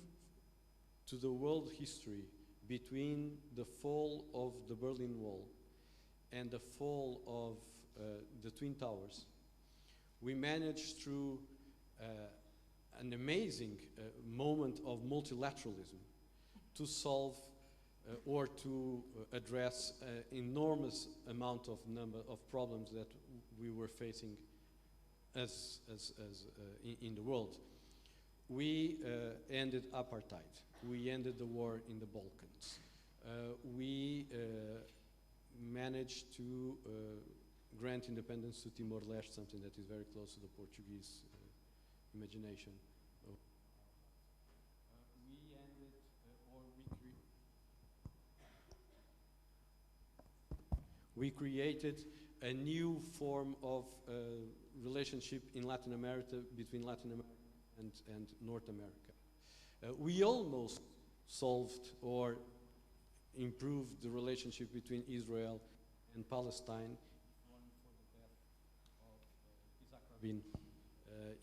to the world history between the fall of the Berlin Wall and the fall of the Twin Towers, we managed through an amazing moment of multilateralism to solve or to address enormous amount of number of problems that we were facing as in the world. We ended apartheid. We ended the war in the Balkans. We managed to grant independence to Timor-Leste, something that is very close to the Portuguese imagination. We ended, we created a new form of relationship in Latin America, between Latin America and North America. We almost solved or improved the relationship between Israel and Palestine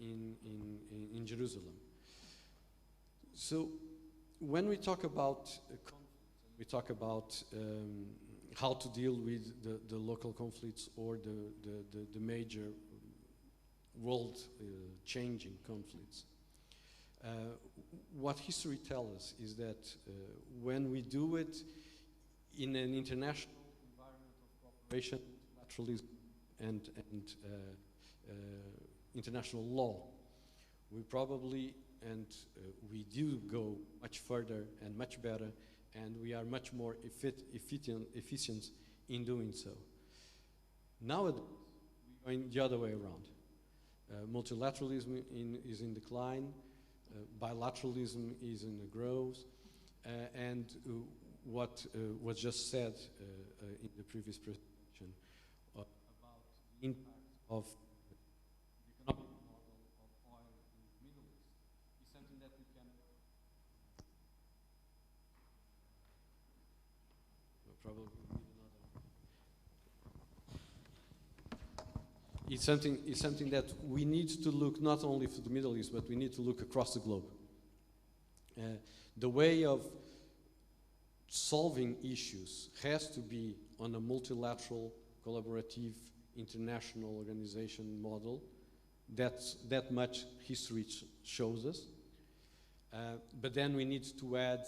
in Jerusalem. So when we talk about conflict, we talk about how to deal with the local conflicts or the major world changing conflicts. What history tells us is that when we do it in an international environment of cooperation, multilateralism and international law. We probably, and we do go much further and much better, and we are much more efficient in doing so. Nowadays, we're going the other way around. Multilateralism is in decline, bilateralism is in the growth, and what was just said in the previous presentation about the impact of the economic model of oil in the Middle East is something that we can probably need another. It's something that we need to look not only for the Middle East, but we need to look across the globe. The way of solving issues has to be on a multilateral, collaborative, international organization model. That much history shows us. But then we need to add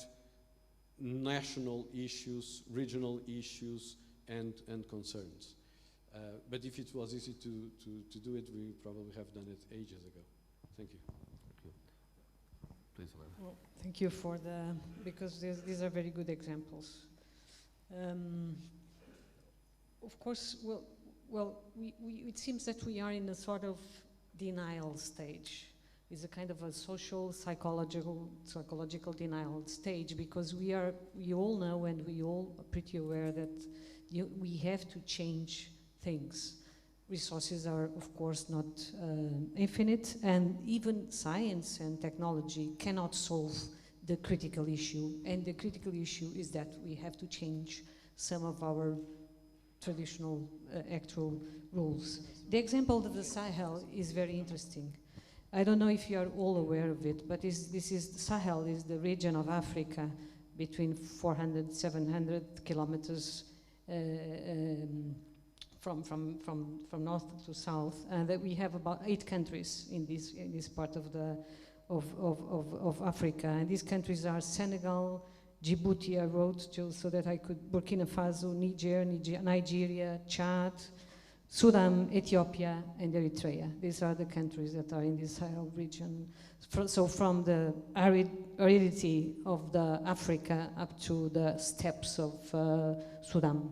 national issues, regional issues, and concerns. But if it was easy to do it, we probably have done it ages ago. Thank you. Thank you. Please, Helena. Well, thank you for because these are very good examples. Of course, it seems that we are in a sort of denial stage. It's a kind of a social, psychological denial stage, because we all know, and we all are pretty aware that we have to change things. Resources are, of course, not infinite, and even science and technology cannot solve the critical issue. And the critical issue is that we have to change some of our traditional actual rules. The example of the Sahel is very interesting. I don't know if you are all aware of it, but Sahel is the region of Africa between 400, 700 kilometers from north to south, and that we have about 8 countries in this part of Africa, and these countries are Senegal, Djibouti. I wrote so that I could Burkina Faso, Nigeria, Chad, Sudan, Ethiopia, and Eritrea. These are the countries that are in this Sahel region. So from the aridity of the Africa up to the steppes of Sudan,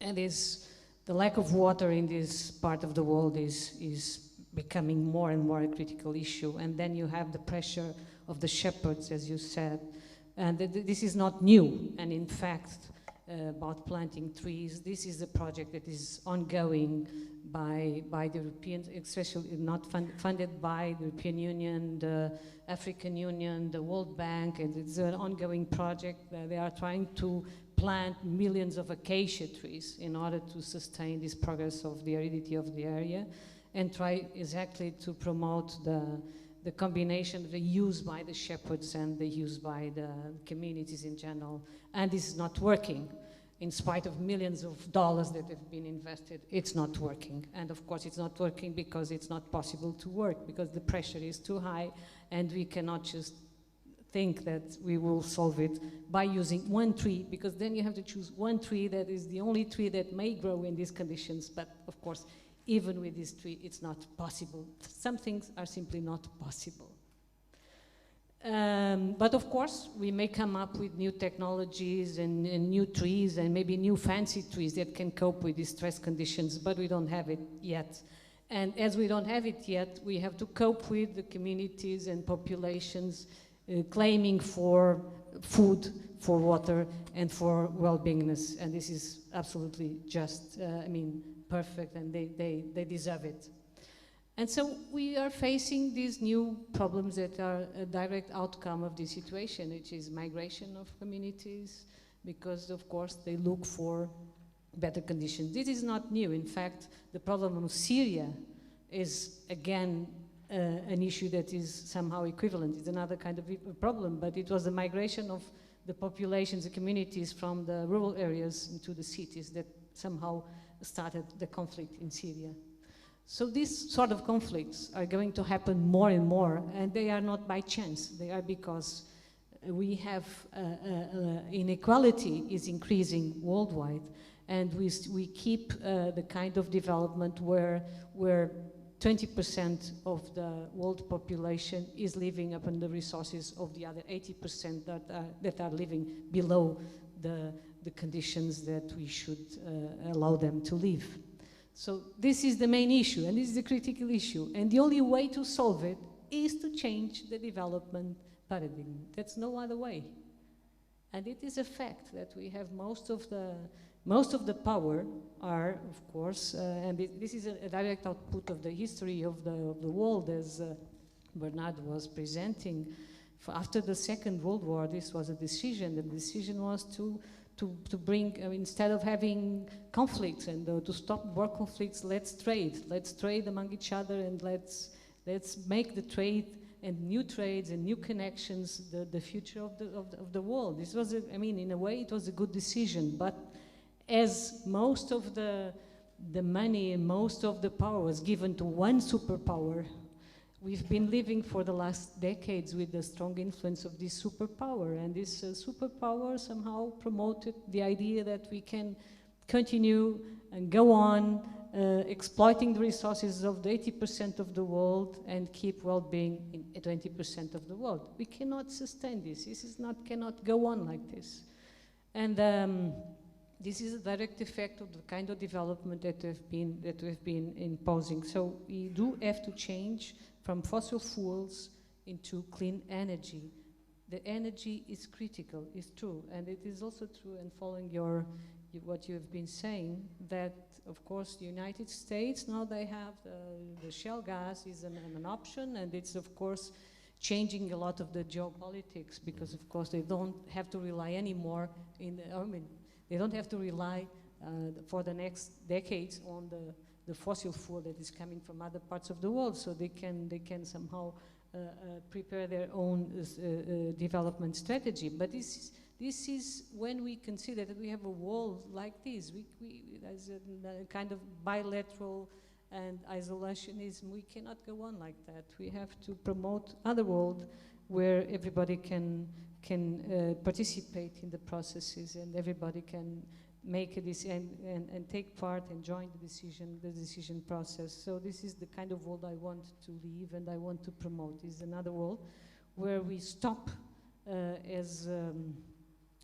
and the lack of water in this part of the world is becoming more and more a critical issue. And then you have the pressure of the shepherds, as you said. And this is not new. And in fact, about planting trees, this is a project that is ongoing by the Europeans, especially not funded by the European Union, the African Union, the World Bank, and it's an ongoing project. They are trying to plant millions of acacia trees in order to sustain this progress of the aridity of the area, and try exactly to promote the combination of the use by the shepherds and the use by the communities in general. And this is not working. In spite of millions of dollars that have been invested, it's not working. And of course it's not working because it's not possible to work, because the pressure is too high, and we cannot just think that we will solve it by using one tree, because then you have to choose one tree that is the only tree that may grow in these conditions. But of course, even with this tree, it's not possible. Some things are simply not possible. But of course, we may come up with new technologies and new trees, and maybe new fancy trees that can cope with these stress conditions, but we don't have it yet. And as we don't have it yet, we have to cope with the communities and populations claiming for food, for water, and for well-beingness. And this is absolutely just, perfect, and they deserve it. And so we are facing these new problems that are a direct outcome of this situation, which is migration of communities, because of course they look for better conditions. This is not new. In fact, the problem of Syria is again an issue that is somehow equivalent. It's another kind of problem, but it was the migration of the populations, the communities from the rural areas into the cities that somehow started the conflict in Syria. So these sort of conflicts are going to happen more and more, and they are not by chance. They are because we have inequality is increasing worldwide, and we keep the kind of development where 20% of the world population is living upon the resources of the other 80% that are living below the conditions that we should allow them to live. So this is the main issue, and this is the critical issue, and the only way to solve it is to change the development paradigm. That's no other way. And it is a fact that we have most of the power are, of course, and this is a direct output of the history of the world, as Bernardo was presenting. After the Second World War, this was a decision. The decision was to bring, instead of having conflicts and to stop war conflicts, let's trade among each other, and let's make the trade and new trades and new connections the future of the world. This was, in a way, it was a good decision, but as most of the money and most of the power was given to one superpower, we've been living for the last decades with the strong influence of this superpower, and this superpower somehow promoted the idea that we can continue and go on exploiting the resources of the 80% of the world and keep well-being in 20% of the world. We cannot sustain this. This cannot go on like this. And this is a direct effect of the kind of development that we've been imposing. So we do have to change from fossil fuels into clean energy. The energy is critical, it's true, and it is also true, and following what you have been saying, that of course the United States, now they have the shale gas is an option, and it's of course changing a lot of the geopolitics, because of course they don't have to rely anymore they don't have to rely for the next decades on the fossil fuel that is coming from other parts of the world, so they can somehow prepare their own development strategy. But this is when we consider that we have a world like this, as a kind of bilateral and isolationism, we cannot go on like that. We have to promote other world where everybody can participate in the processes, and everybody can make a decision and take part and join the decision process. So this is the kind of world I want to live and I want to promote. Is another world where we stop as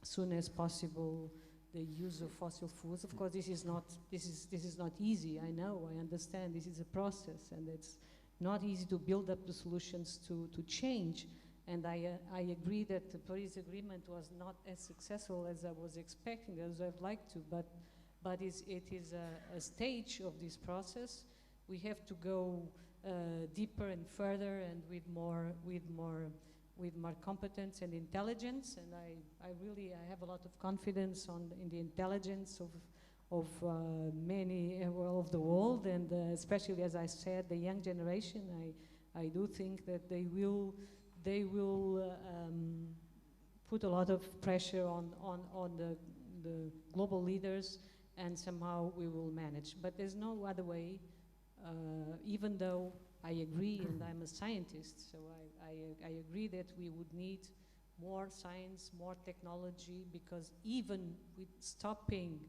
soon as possible the use of fossil fuels. Of course, this is not easy. I know, I understand. This is a process, and it's not easy to build up the solutions to change. And I agree that the Paris Agreement was not as successful as I was expecting, as I'd like to, but it is a stage of this process. We have to go deeper and further, and with more competence and intelligence. And I have a lot of confidence in the intelligence of many of the world, and especially, as I said, the young generation. I do think that they will put a lot of pressure on the global leaders, and somehow we will manage. But there's no other way, even though I agree, and I'm a scientist, so I agree that we would need more science, more technology, because even with stopping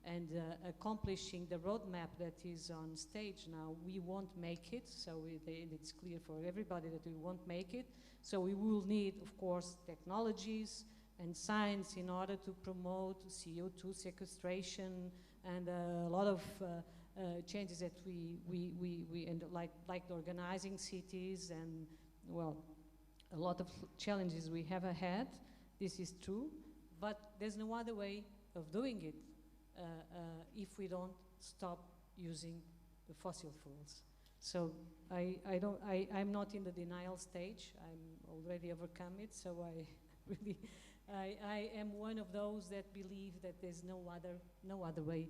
and accomplishing the roadmap that is on stage now, we won't make it. So it's clear for everybody that we won't make it. So we will need, of course, technologies and science in order to promote CO2 sequestration and a lot of changes that we and like organizing cities, and well, a lot of challenges we have ahead. This is true, but there's no other way of doing it if we don't stop using the fossil fuels. So I'm not in the denial stage. I'm already overcome it. So I am one of those that believe that there's no other way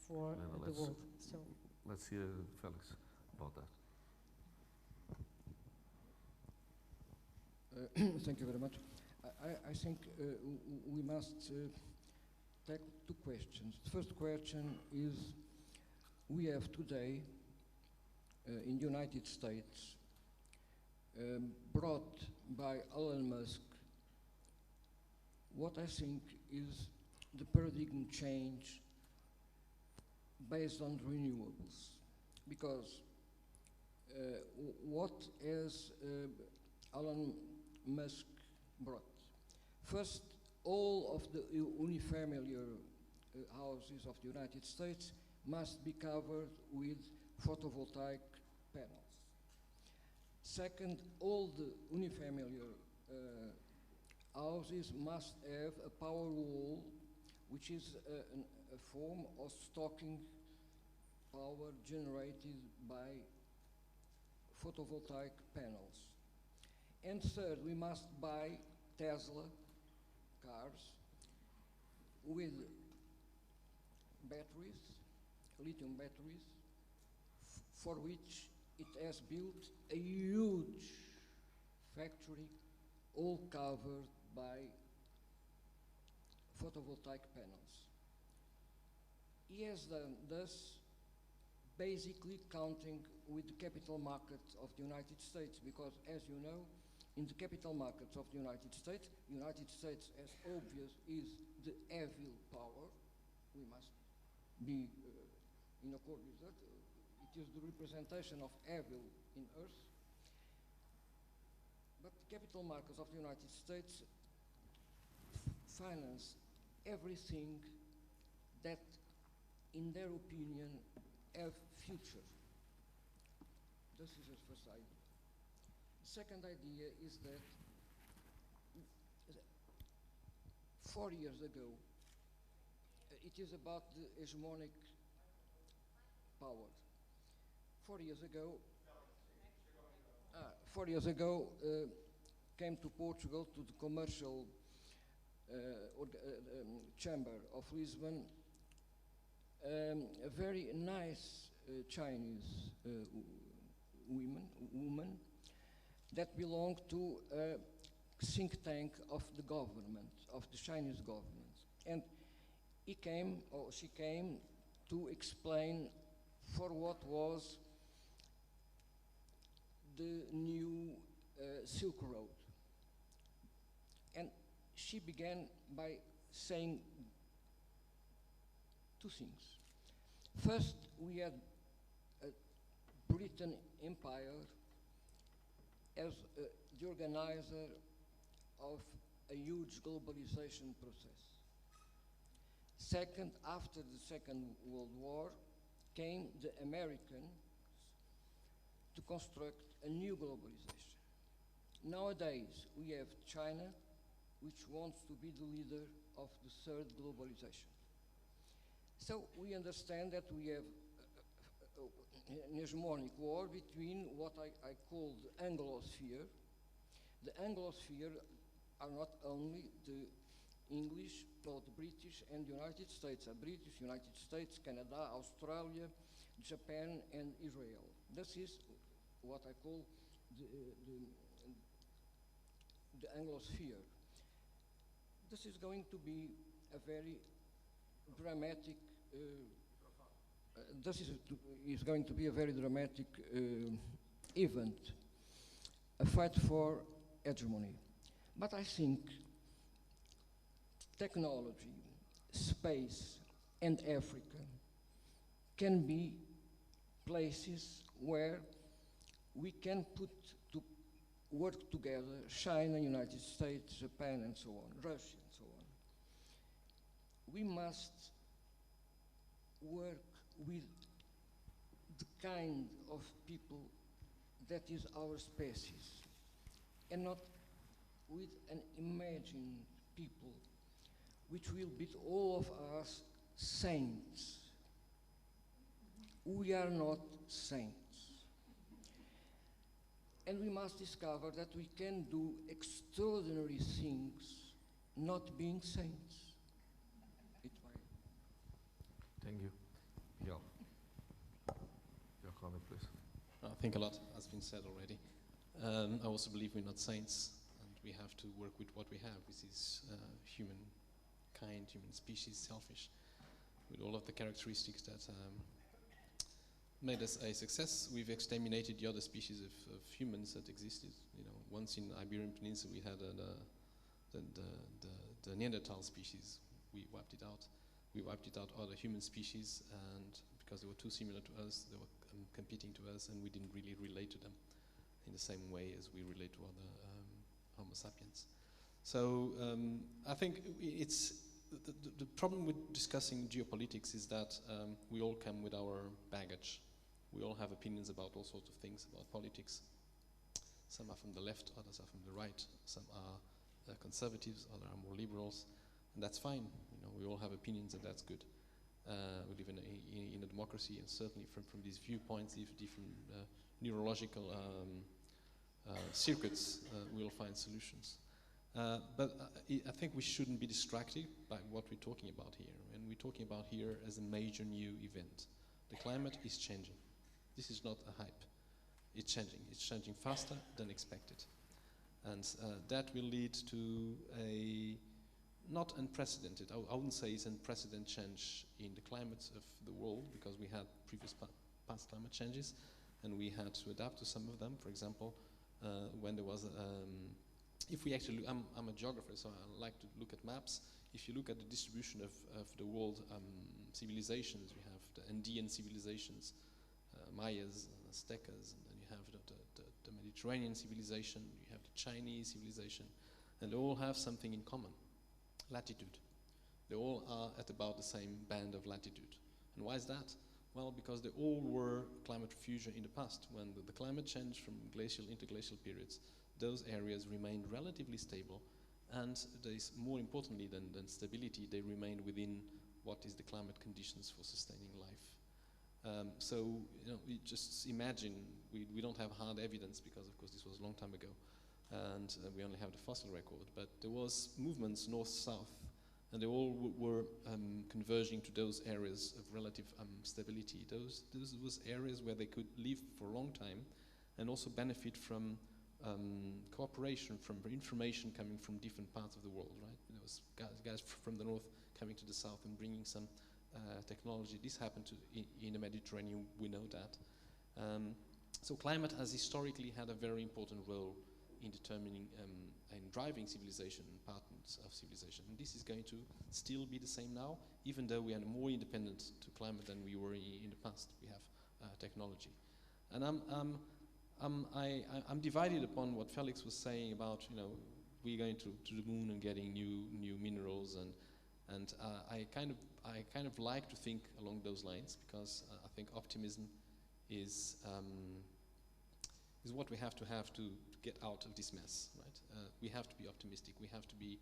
for the world. So let's hear Felix about that. Thank you very much. I think we must take two questions. The first question is, we have today in the United States brought by Elon Musk what I think is the paradigm change based on renewables. Because what has Elon Musk brought? First, all of the unifamiliar houses of the United States must be covered with photovoltaic panels. Second, all the unifamiliar houses must have a power wall, which is a form of stocking power generated by photovoltaic panels. And third, we must buy Tesla cars with batteries, lithium batteries, for which it has built a huge factory all covered by photovoltaic panels. He has done this basically counting with the capital markets of the United States, because as you know, in the capital markets of the United States, as obvious is the evil power. We must be in accord with that. It is the representation of evil in Earth. But the capital markets of the United States finance everything that, in their opinion, have future. This is the first idea. The second idea is that 4 years ago, it is about the hegemonic power. 4 years ago, 4 years ago, came to Portugal, to the commercial chamber of Lisbon, a very nice Chinese woman that belonged to a think tank of the government, of the Chinese government. And he came, or she came, to explain for what was the new Silk Road. And she began by saying two things. First, we had a Britain Empire as the organizer of a huge globalization process. Second, after the Second World War, came the Americans to construct a new globalization. Nowadays, we have China, which wants to be the leader of the third globalization. So we understand that we have an hegemonic war between what I call the Anglosphere. The Anglosphere are not only the English, but the British and the United States. British, United States, Canada, Australia, Japan, and Israel. This is what I call the Anglosphere. This is going to be a very dramatic is going to be a very dramatic event, a fight for hegemony. But I think technology, space, and Africa can be places where we can put to work together, China, United States, Japan, and so on, Russia, and so on. We must work with the kind of people that is our species, and not with an imagined people which will beat all of us saints. We are not saints. And we must discover that we can do extraordinary things not being saints. Thank you. Miguel. Your comment, please. I think a lot has been said already. I also believe we're not saints, and we have to work with what we have, which is humankind, human species, selfish, with all of the characteristics that made us a success. We've exterminated the other species of humans that existed. You know, once in Iberian Peninsula we had the the Neanderthal species, we wiped it out. We wiped it out other human species, and because they were too similar to us, they were competing to us, and we didn't really relate to them in the same way as we relate to other Homo sapiens. So I think it's the problem with discussing geopolitics is that we all come with our baggage. We all have opinions about all sorts of things about politics. Some are from the left, others are from the right. Some are conservatives, others are more liberals, and that's fine. You know, we all have opinions, and that's good. We live in a democracy, and certainly from these viewpoints, these different neurological circuits, we'll find solutions. But I think we shouldn't be distracted by what we're talking about here. And we're talking about here as a major new event. The climate is changing. This is not a hype. It's changing. It's changing faster than expected. And that will lead to a not unprecedented, I wouldn't say it's unprecedented change in the climate of the world, because we had previous past climate changes, and we had to adapt to some of them. For example, when there was if we actually, I'm a geographer, so I like to look at maps. If you look at the distribution of the world civilizations, we have the Andean civilizations, Mayas, Aztecas, and then you have the Mediterranean civilization, you have the Chinese civilization, and they all have something in common: latitude. They all are at about the same band of latitude. And why is that? Well, because they all were climate refugia in the past. When the climate changed from glacial interglacial periods, those areas remained relatively stable, and more importantly than stability, they remained within what is the climate conditions for sustaining life. So, you know, we just imagine, we don't have hard evidence, because of course this was a long time ago, and we only have the fossil record, but there was movements north-south, and they all were converging to those areas of relative stability. Those was areas where they could live for a long time, and also benefit from cooperation, from information coming from different parts of the world, right? There was guys from the north coming to the south and bringing some technology. This happened in the Mediterranean, we know that. So climate has historically had a very important role in determining and driving civilization and patterns of civilization. And this is going to still be the same now, even though we are more independent to climate than we were in the past. We have technology. And I'm divided upon what Felix was saying about, you know, we're going to the moon and getting new minerals, and I kind of like to think along those lines, because I think optimism is what we have to get out of this mess, right? We have to be optimistic. We have to be.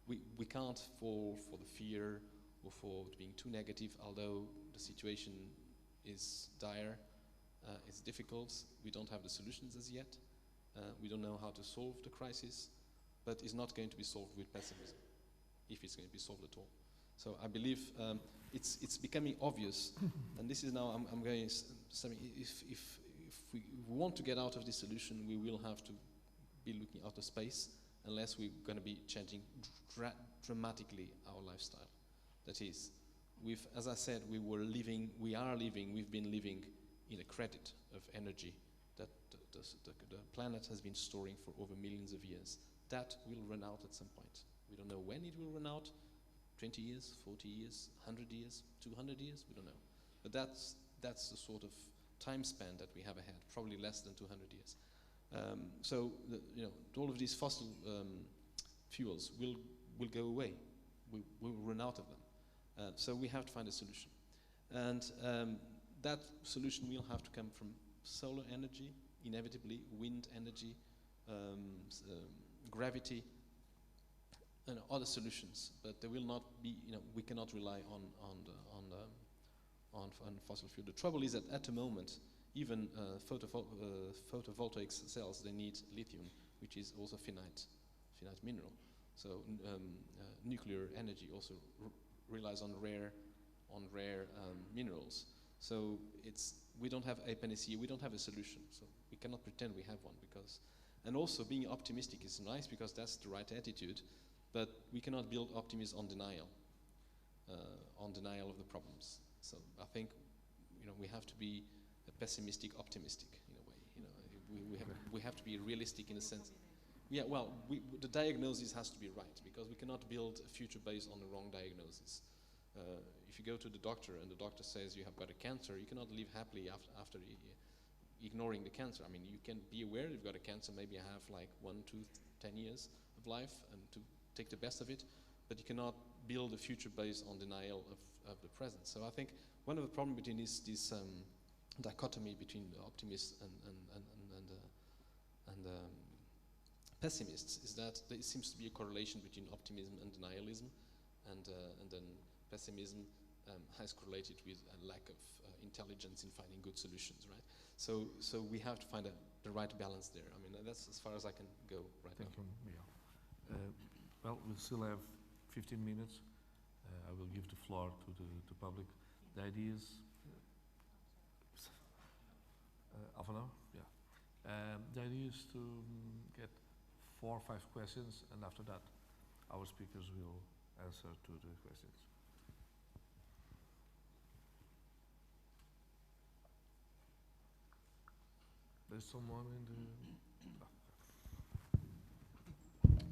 We can't fall for the fear or for being too negative. Although the situation is dire, it's difficult. We don't have the solutions as yet. We don't know how to solve the crisis, but it's not going to be solved with pessimism, if it's going to be solved at all. So I believe it's becoming obvious, and this is now I'm going to say, if we want to get out of this solution, we will have to be looking out of space, unless we're going to be changing dramatically our lifestyle. That is, as I said, we've been living in a credit of energy that the planet has been storing for over millions of years. That will run out at some point. We don't know when it will run out, 20 years, 40 years, 100 years, 200 years, we don't know. But that's the sort of time span that we have ahead, probably less than 200 years. So all of these fossil fuels will go away. We will run out of them. So we have to find a solution. And that solution will have to come from solar energy, inevitably, wind energy, gravity, and other solutions. But there will not be, we cannot rely on fossil fuel. The trouble is that at the moment, even photovoltaic cells, they need lithium, which is also finite mineral. So nuclear energy also relies on rare minerals. So we don't have a panacea, we don't have a solution. So we cannot pretend we have one, and also being optimistic is nice because that's the right attitude, but we cannot build optimism on denial of the problems. So I think we have to be a pessimistic optimistic in a way. We have to be realistic in a sense. Yeah, well, the diagnosis has to be right, because we cannot build a future based on the wrong diagnosis. If you go to the doctor and the doctor says you have got a cancer, you cannot live happily after ignoring the cancer. I mean, you can be aware you've got a cancer, maybe have like 1, 2, 10 years of life and to take the best of it, but you cannot build a future based on denial of the present. So I think one of the problems between this dichotomy between the optimists and pessimists is that there seems to be a correlation between optimism and denialism, and then pessimism has correlated with a lack of intelligence in finding good solutions, right? So we have to find the right balance there. I mean, that's as far as I can go right now. Thank you, Miguel. Well, we still have 15 minutes. I will give the floor to the public. The idea is half an hour? Yeah. The idea is to get 4 or 5 questions, and after that, our speakers will answer to the questions. There's someone in the...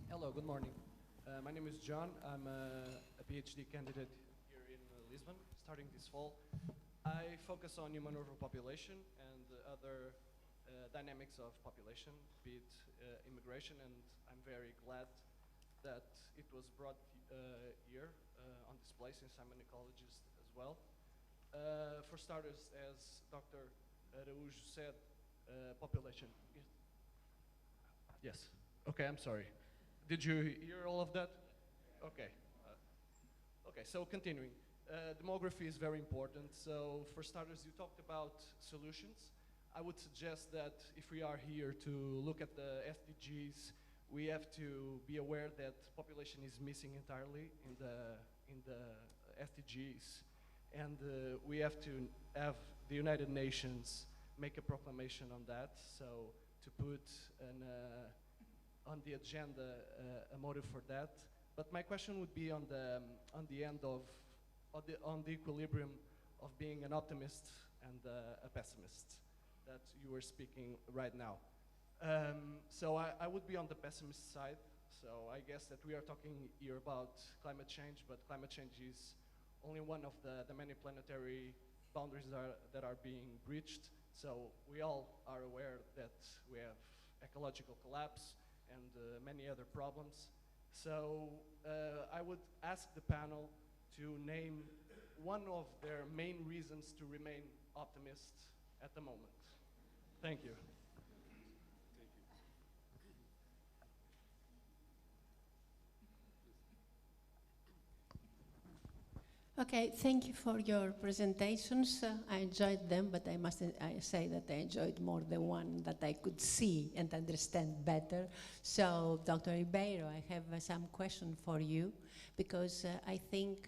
Hello, good morning. My name is John. I'm a PhD candidate here in Lisbon, starting this fall. I focus on human overpopulation and other dynamics of population, be it immigration, and I'm very glad that it was brought here on display, since I'm an ecologist as well. For starters, as Dr. Araújo said, population. Yes. Okay, I'm sorry. Did you hear all of that? Okay. Okay, so continuing. Demography is very important. So for starters, you talked about solutions. I would suggest that if we are here to look at the SDGs, we have to be aware that population is missing entirely in the SDGs. And we have to have the United Nations make a proclamation on that, so to put on the agenda a motive for that. But my question would be on the end of on the equilibrium of being an optimist and a pessimist that you were speaking right now. So I would be on the pessimist side. So I guess that we are talking here about climate change, but climate change is only one of the many planetary boundaries that are being breached. So we all are aware that we have ecological collapse and many other problems. So I would ask the panel to name one of their main reasons to remain optimist at the moment. Thank you. Okay, thank you for your presentations. I enjoyed them, but I must say that I enjoyed more the one that I could see and understand better. So, Dr. Ribeiro, I have some question for you, because I think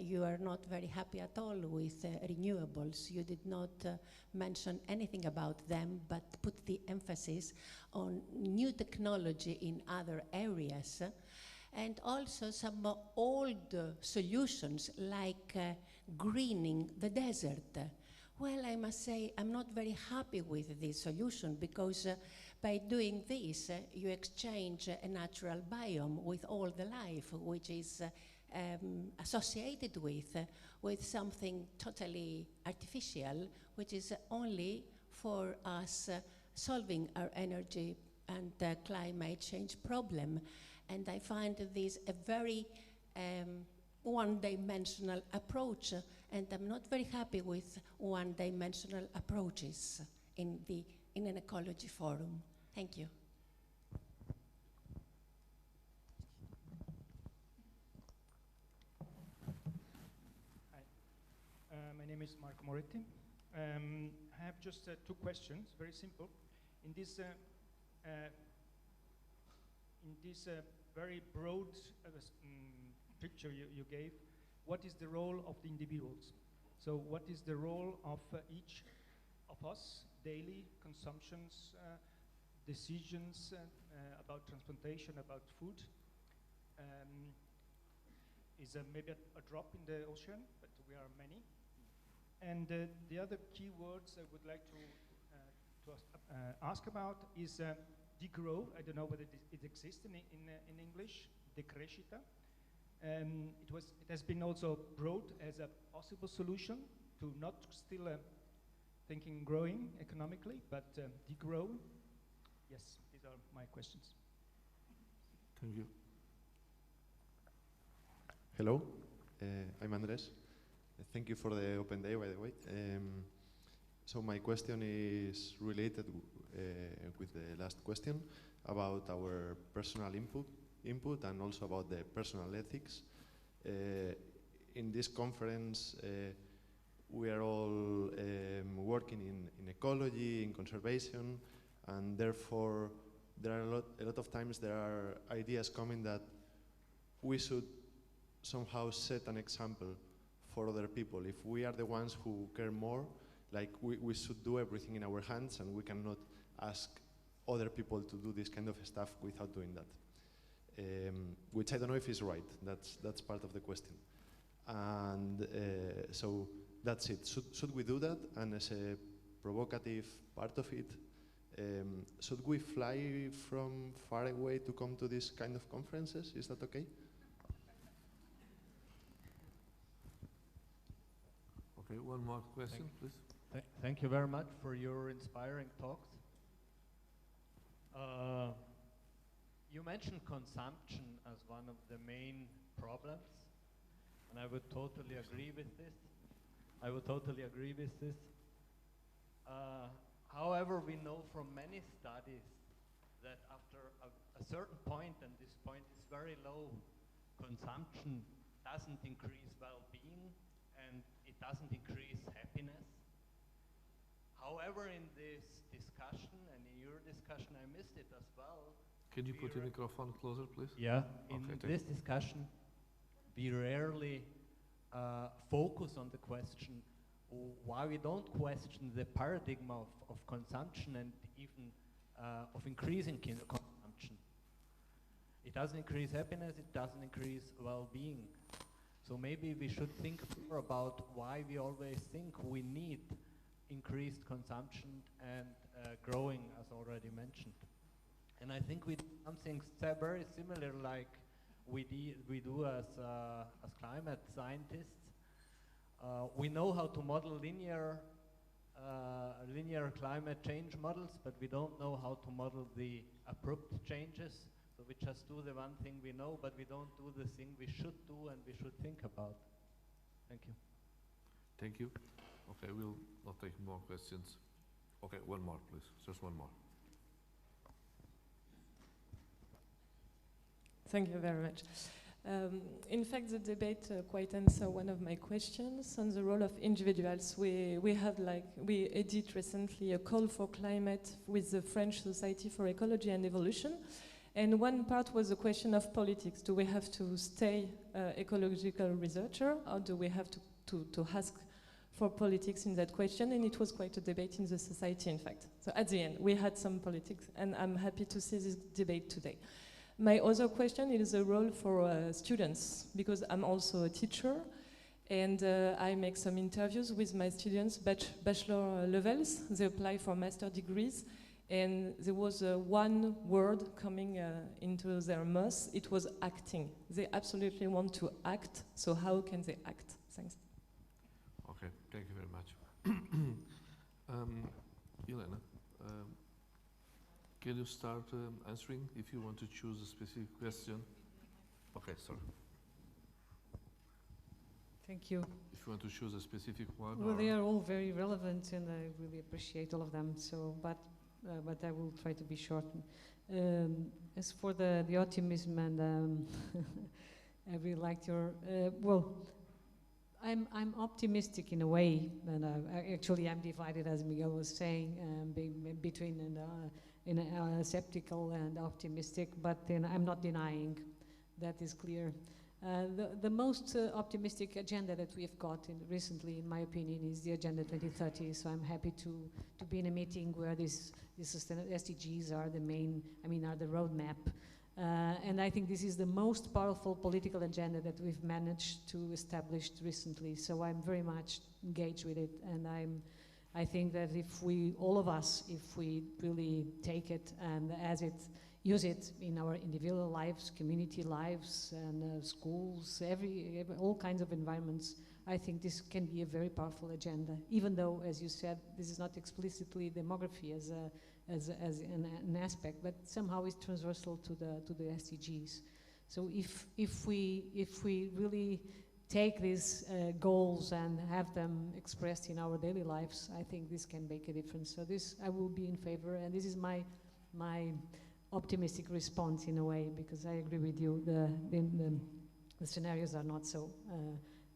you are not very happy at all with renewables. You did not mention anything about them, but put the emphasis on new technology in other areas. And also some old solutions like greening the desert. Well, I must say I'm not very happy with this solution, because by doing this, you exchange a natural biome with all the life, which is associated with something totally artificial, which is only for us solving our energy and climate change problem. And I find this a very one-dimensional approach, and I'm not very happy with one-dimensional approaches in an ecology forum. Thank you. Hi, my name is Marco Moretti. I have just 2 questions, very simple. In this very broad picture you gave, what is the role of the individuals? So what is the role of each of us, daily consumptions, decisions about transportation, about food? Is maybe a drop in the ocean, but we are many. And the other key words I would like to ask about is degrow. I don't know whether it exists in English, decrescita. It has been also brought as a possible solution to not still thinking growing economically, but degrow. Yes, these are my questions. Thank you. Hello, I'm Andres. Thank you for the open day, by the way. So my question is related with the last question about our personal input and also about the personal ethics. In this conference, we are all working in ecology, in conservation, and therefore there are a lot of times there are ideas coming that we should somehow set an example for other people. If we are the ones who care more, like we should do everything in our hands, and we cannot ask other people to do this kind of stuff without doing that. Which I don't know if is right. That's part of the question. And so that's it. Should we do that? And as a provocative part of it, should we fly from far away to come to this kind of conferences? Is that okay? Okay, one more question, please. Thank you very much for your inspiring talks. You mentioned consumption as one of the main problems, and I would totally agree with this. However, we know from many studies that after a certain point, and this point is very low, consumption doesn't increase well-being and it doesn't increase happiness. However, in this discussion and in your discussion, I missed it as well. Can you put your microphone closer, please? Yeah, in Okay, this discussion, we rarely focus on the question why we don't question the paradigm of consumption and even of increasing consumption. It doesn't increase happiness, it doesn't increase well-being. So maybe we should think more about why we always think we need increased consumption and growing, as already mentioned. And I think we do something very similar like we do as climate scientists. We know how to model linear climate change models, but we don't know how to model the abrupt changes. So we just do the one thing we know, but we don't do the thing we should do and we should think about. Thank you. Thank you. Okay, we'll not take more questions. Okay, one more, please. Just one more. Thank you very much. In fact, the debate quite answered one of my questions on the role of individuals. We edit recently a call for climate with the French Society for Ecology and Evolution. And one part was the question of politics. Do we have to stay ecological researcher, or do we have to ask for politics in that question? And it was quite a debate in the society, in fact. So at the end, we had some politics, and I'm happy to see this debate today. My other question is the role for students, because I'm also a teacher, and I make some interviews with my students, bachelor levels. They apply for master degrees, and there was one word coming into their mouth. It was acting. They absolutely want to act, so how can they act? Thanks. Okay, thank you very much. Helena, can you start answering if you want to choose a specific question? Okay, sorry. Thank you. If you want to choose a specific one. Well, they are all very relevant, and I really appreciate all of them. So, but I will try to be short. As for the optimism, and I really liked your well. I'm optimistic in a way, and actually I'm divided, as Miguel was saying, between skeptical and optimistic, but then I'm not denying, that is clear. The most optimistic agenda that we've got recently, in my opinion, is the Agenda 2030, so I'm happy to be in a meeting where these SDGs are the main, are the roadmap. And I think this is the most powerful political agenda that we've managed to establish recently. So I'm very much engaged with it, and I think that if we, all of us, if we really take it and use it in our individual lives, community lives, and schools, all kinds of environments, I think this can be a very powerful agenda. Even though, as you said, this is not explicitly demography as an aspect, but somehow it's transversal to the SDGs. So if we really take these goals and have them expressed in our daily lives, I think this can make a difference. So this, I will be in favor, and this is my optimistic response in a way, because I agree with you, the scenarios are not so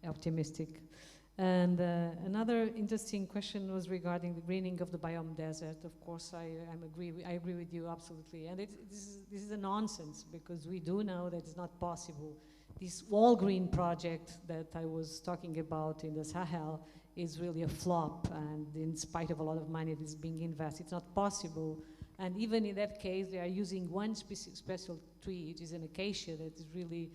optimistic. And another interesting question was regarding the greening of the biome desert. Of course, I agree with you absolutely. And this is a nonsense, because we do know that it's not possible. This all green project that I was talking about in the Sahel is really a flop, and in spite of a lot of money that is being invested, it's not possible. And even in that case, they are using one special tree, which is an acacia, that is really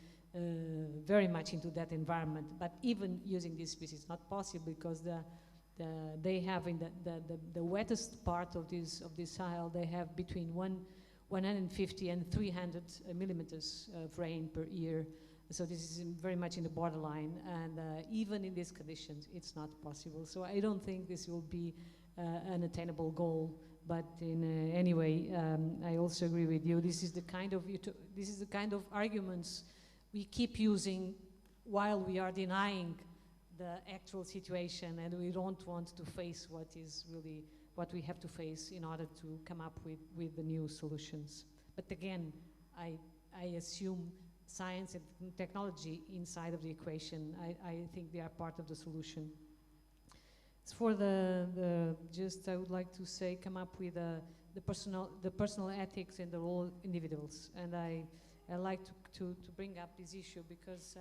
very much into that environment. But even using this species is not possible, because they have in the wettest part of this Sahel, they have between 150 and 300 millimeters of rain per year. So this is very much in the borderline, and even in these conditions, it's not possible. So I don't think this will be an attainable goal. But in anyway, I also agree with you. This is the kind of arguments we keep using while we are denying the actual situation, and we don't want to face what is really what we have to face in order to come up with the new solutions. But again, I assume science and technology inside of the equation. I think they are part of the solution. For I would like to say, come up with the personal ethics and the role of individuals. And I like to bring up this issue because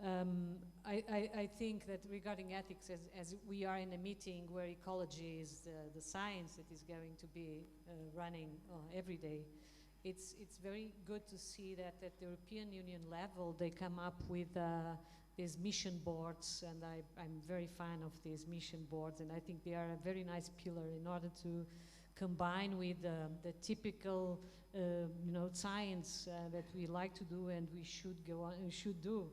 I think that regarding ethics, as we are in a meeting where ecology is the science that is going to be running every day, it's very good to see that at the European Union level they come up with these mission boards, and I'm very fan of these mission boards, and I think they are a very nice pillar in order to combine with the typical science that we like to do and we should go on and should do.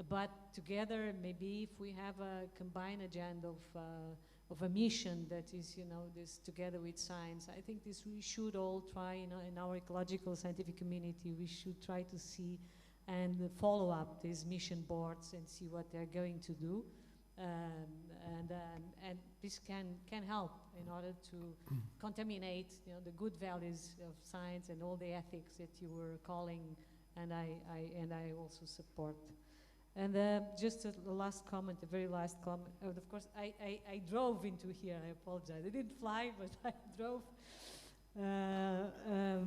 But together, maybe if we have a combined agenda of a mission that is, this together with science, I think this we should all try, in our ecological scientific community, we should try to see and follow up these mission boards and see what they're going to do. And this can help in order to contaminate, the good values of science and all the ethics that you were calling, and I also support. And just a last comment, the very last comment. Of course, I drove into here. I apologize. I didn't fly, but I drove.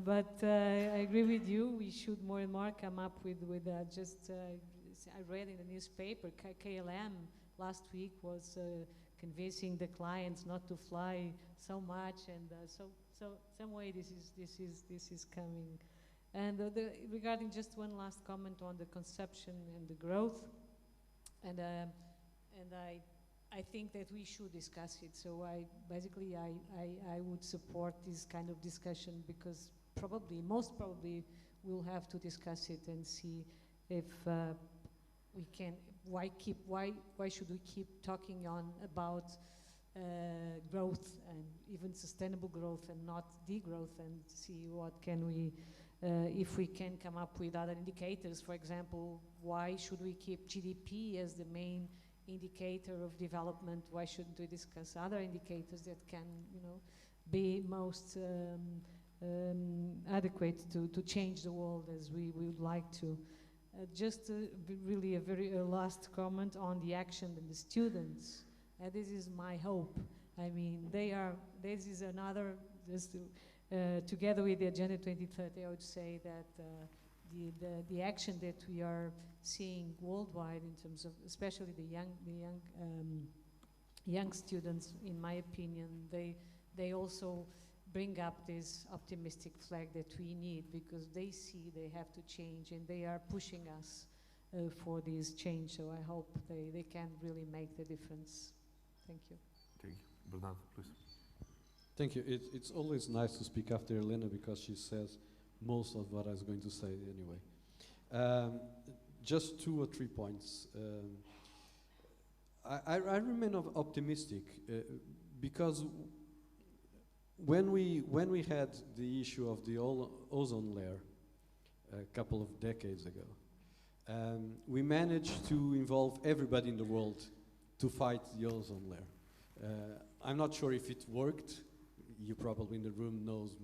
But I agree with you. We should more and more come up with I read in the newspaper, KLM last week was convincing the clients not to fly so much, and so some way this is coming. And regarding just one last comment on the consumption and the growth, and I think that we should discuss it. So I would support this kind of discussion, because most probably we'll have to discuss it and see if we can. Why should we keep talking about growth and even sustainable growth and not degrowth, and see what can we. If we can come up with other indicators, for example, why should we keep GDP as the main indicator of development? Why shouldn't we discuss other indicators that can, be most adequate to change the world as we would like to? Just really a very last comment on the action and the students. This is my hope. I mean, this is another, together with the Agenda 2030, I would say that the action that we are seeing worldwide in terms of, especially the young students, in my opinion, they also bring up this optimistic flag that we need, because they see they have to change, and they are pushing us for this change. So I hope they can really make the difference. Thank you. Thank you. Bernardo, please. Thank you. It's always nice to speak after Helena because she says most of what I was going to say anyway. Just 2 or 3 points. I remain optimistic because when we had the issue of the ozone layer a couple of decades ago, we managed to involve everybody in the world to fight the ozone layer. I'm not sure if it worked. You probably in the room knows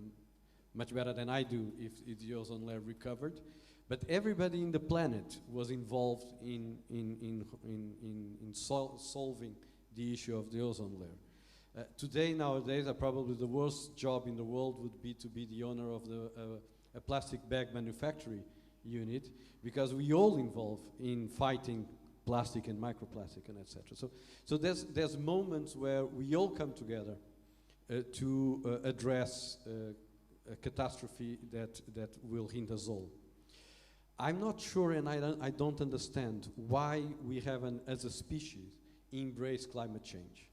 much better than I do if the ozone layer recovered. But everybody in the planet was involved in solving the issue of the ozone layer. Nowadays, probably the worst job in the world would be to be the owner of a plastic bag manufacturing unit, because we all involve in fighting plastic and microplastic and etc. So there's moments where we all come together to address a catastrophe that will hit us all. I'm not sure, and I don't understand why we haven't, as a species, embraced climate change.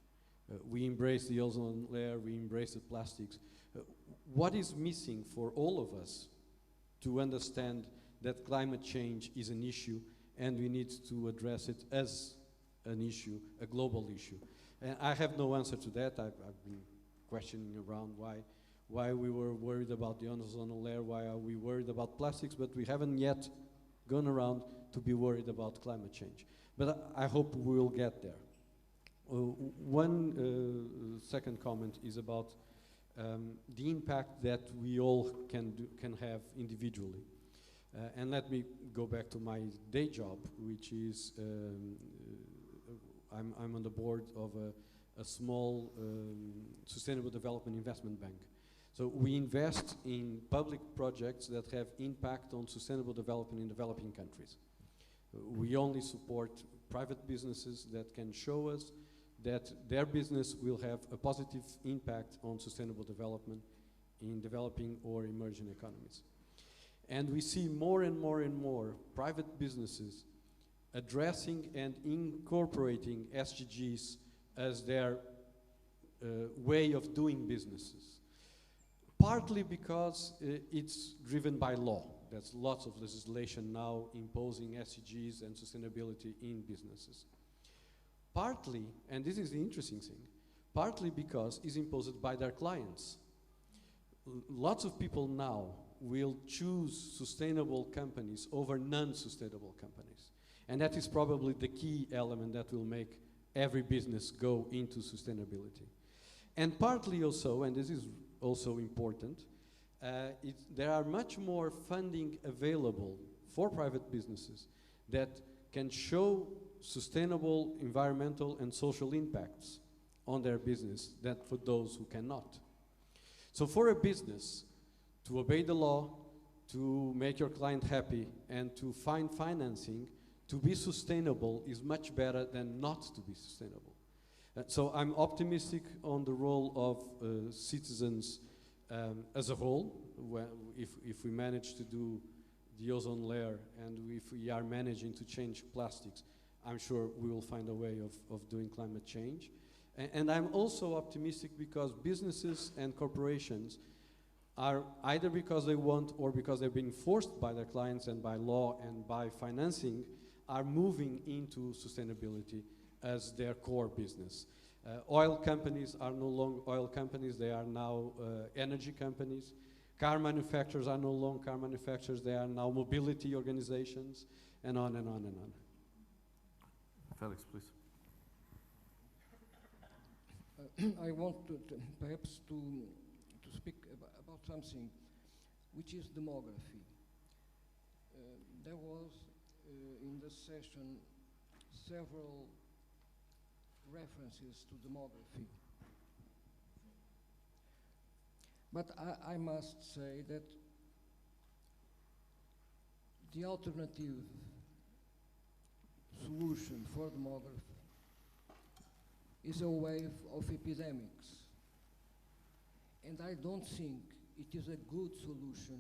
We embrace the ozone layer, we embrace the plastics. What is missing for all of us to understand that climate change is an issue and we need to address it as an issue, a global issue? And I have no answer to that. I've been questioning around why we were worried about the ozone layer, why are we worried about plastics, but we haven't yet gone around to be worried about climate change. But I hope we will get there. One second comment is about the impact that we all can have individually. And let me go back to my day job, which is I'm on the board of a small sustainable development investment bank. So we invest in public projects that have impact on sustainable development in developing countries. We only support private businesses that can show us that their business will have a positive impact on sustainable development in developing or emerging economies. And we see more and more and more private businesses addressing and incorporating SDGs as their way of doing businesses. Partly because it's driven by law. There's lots of legislation now imposing SDGs and sustainability in businesses. Partly, and this is the interesting thing, partly because it's imposed by their clients. Lots of people now will choose sustainable companies over non-sustainable companies. And that is probably the key element that will make every business go into sustainability. And partly also, and this is also important, there are much more funding available for private businesses that can show sustainable environmental and social impacts on their business than for those who cannot. So for a business to obey the law, to make your client happy, and to find financing, to be sustainable is much better than not to be sustainable. So I'm optimistic on the role of citizens as a whole. If we manage to do the ozone layer and if we are managing to change plastics, I'm sure we will find a way of doing climate change. And I'm also optimistic because businesses and corporations are, either because they want or because they're being forced by their clients and by law and by financing, are moving into sustainability as their core business. Oil companies are no longer oil companies, they are now energy companies. Car manufacturers are no longer car manufacturers, they are now mobility organizations, and on and on and on. Felix, please. I want to perhaps to speak about something which is demography. There was in the session several references to demography. But I must say that the alternative solution for demography is a wave of epidemics. And I don't think it is a good solution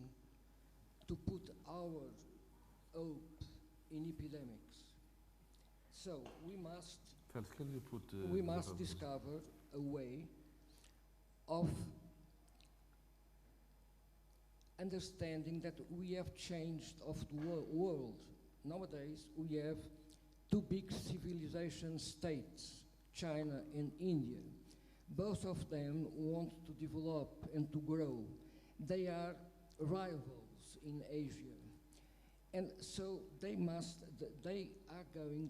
to put our hope in epidemics. So we must Felix, can you put we must discover a way of understanding that we have changed of the world. Nowadays, we have two big civilization states, China and India. Both of them want to develop and to grow. They are rivals in Asia. And so they are going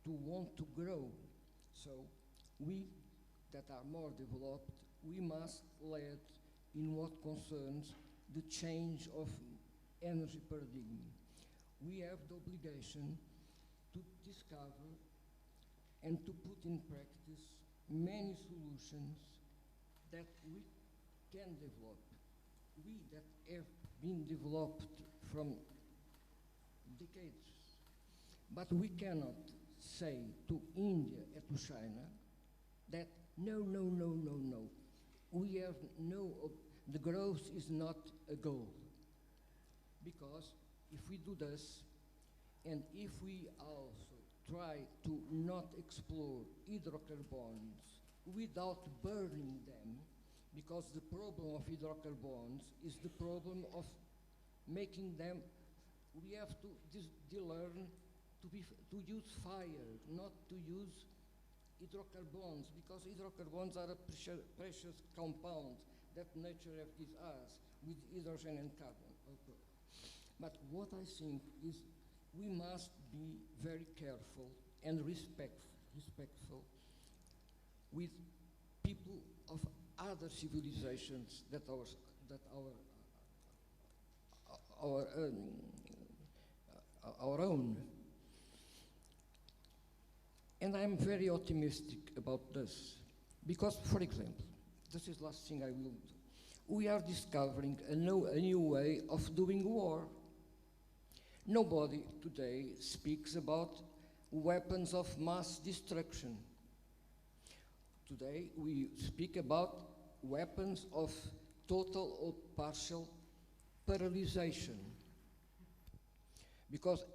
to want to grow. So we that are more developed, we must lead in what concerns the change of energy paradigm. We have the obligation to discover and to put in practice many solutions that we can develop. We that have been developed from decades. But we cannot say to India and to China that no, no, no, no, no. We have the growth is not a goal. Because if we do this, and if we also try to not explore hydrocarbons without burning them, because the problem of hydrocarbons is the problem of making them, we have to learn to use fire, not to use hydrocarbons, because hydrocarbons are a precious compound that nature has given us with hydrogen and carbon. Okay. But what I think is we must be very careful and respectful with people of other civilizations that our own. And I'm very optimistic about this because, for example, this is the last thing I will do. We are discovering a new way of doing war. Nobody today speaks about weapons of mass destruction. Today we speak about weapons of total or partial paralyzation. Because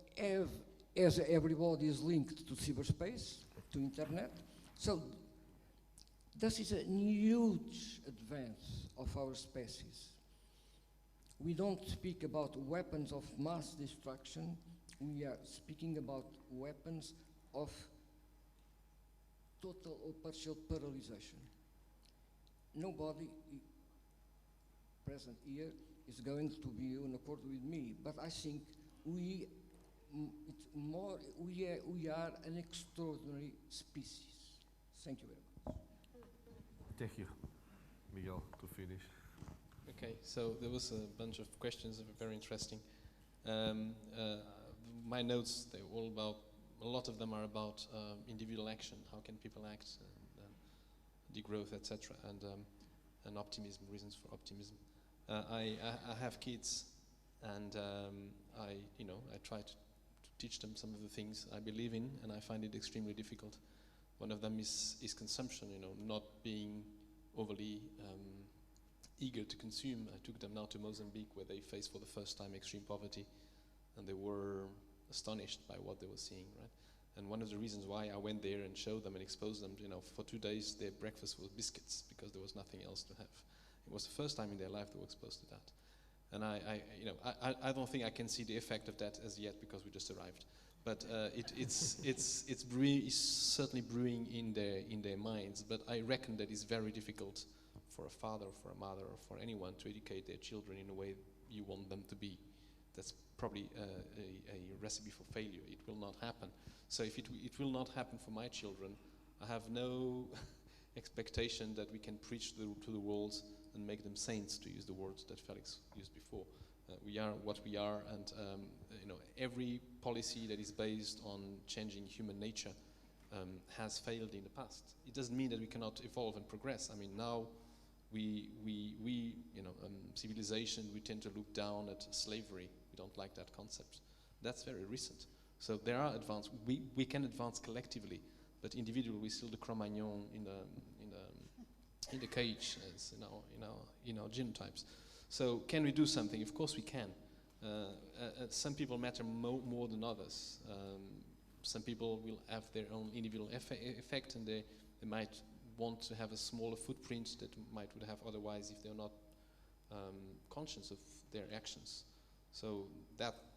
as everybody is linked to cyberspace, to internet, so this is a huge advance of our species. We don't speak about weapons of mass destruction, we are speaking about weapons of total or partial paralyzation. Nobody present here is going to be in accord with me, but I think we are an extraordinary species. Thank you very much. Thank you, Miguel, to finish. Okay, so there was a bunch of questions that were very interesting. My notes, they're all about, a lot of them are about individual action. How can people act, degrowth, etc., and optimism, reasons for optimism. I have kids, and I try to teach them some of the things I believe in, and I find it extremely difficult. One of them is consumption, not being overly eager to consume. I took them now to Mozambique, where they faced for the first time extreme poverty, and they were astonished by what they were seeing, right? And one of the reasons why I went there and showed them and exposed them, for 2 days their breakfast was biscuits because there was nothing else to have. It was the first time in their life they were exposed to that. And I don't think I can see the effect of that as yet because we just arrived. But it's certainly brewing in their minds. But I reckon that it's very difficult for a father, for a mother, or for anyone to educate their children in a way you want them to be. That's probably a recipe for failure. It will not happen. So if it will not happen for my children, I have no expectation that we can preach to the world and make them saints, to use the words that Felix used before. We are what we are, and every policy that is based on changing human nature has failed in the past. It doesn't mean that we cannot evolve and progress. I mean, now civilization, we tend to look down at slavery. We don't like that concept. That's very recent. So there are advances. We can advance collectively, but individually we're still the Cro-Magnon in the cage, as in our genotypes. So can we do something? Of course we can. Some people matter more than others. some people will have their own individual effect, and they might want to have a smaller footprint that would have otherwise if they're not conscious of their actions. So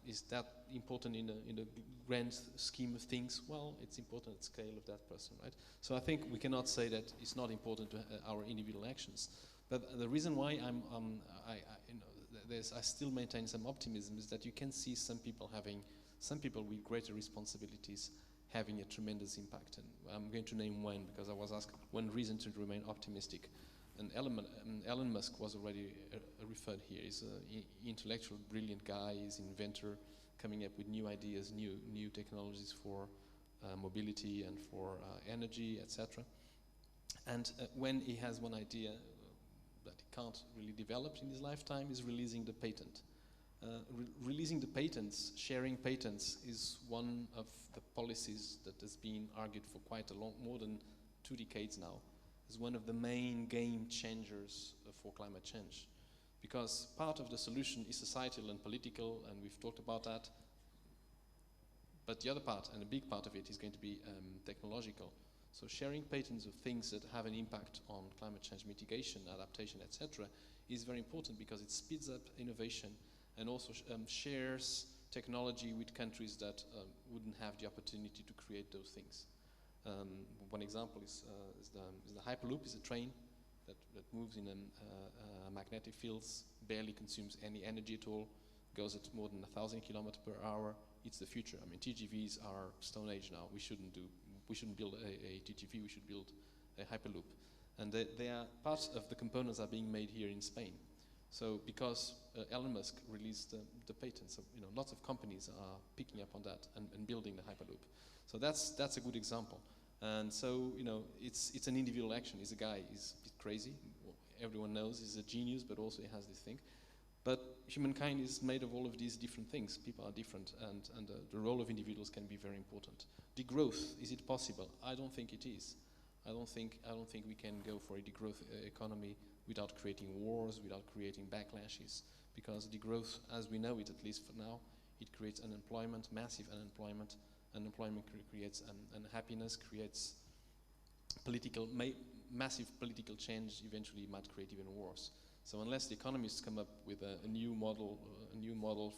is that important in the grand scheme of things? Well, it's important at scale of that person, right? So I think we cannot say that it's not important to our individual actions. But the reason why I still maintain some optimism is that you can see some people with greater responsibilities having a tremendous impact. And I'm going to name one because I was asked one reason to remain optimistic. And Elon Musk was already referred here. He's an intellectual, brilliant guy. He's an inventor, coming up with new ideas, new technologies for mobility and for energy, etc. And when he has one idea that he can't really develop in his lifetime, is releasing the patent. Releasing the patents, sharing patents, is one of the policies that has been argued for quite a long, more than 2 decades now, is one of the main game changers for climate change. Because part of the solution is societal and political, and we've talked about that. But the other part, and a big part of it, is going to be technological. So sharing patents of things that have an impact on climate change mitigation, adaptation, etc., is very important because it speeds up innovation and also shares technology with countries that wouldn't have the opportunity to create those things. One example is the Hyperloop. Is a train that moves in magnetic fields, barely consumes any energy at all, goes at more than 1,000 kilometers per hour. It's the future. I mean, TGVs are Stone Age now. We shouldn't build a TGV. We should build a Hyperloop. And they are part of the components are being made here in Spain. So because Elon Musk released the patent, so lots of companies are picking up on that and building the Hyperloop. So that's a good example. And so it's an individual action. He's a guy. He's a bit crazy. Everyone knows he's a genius, but also he has this thing. But humankind is made of all of these different things. People are different, and the role of individuals can be very important. Degrowth, is it possible? I don't think it is. I don't think we can go for a degrowth economy without creating wars, without creating backlashes. Because degrowth, as we know it, at least for now, it creates unemployment, massive unemployment. Unemployment creates unhappiness, creates massive political change. Eventually, might create even wars. So unless the economists come up with a new model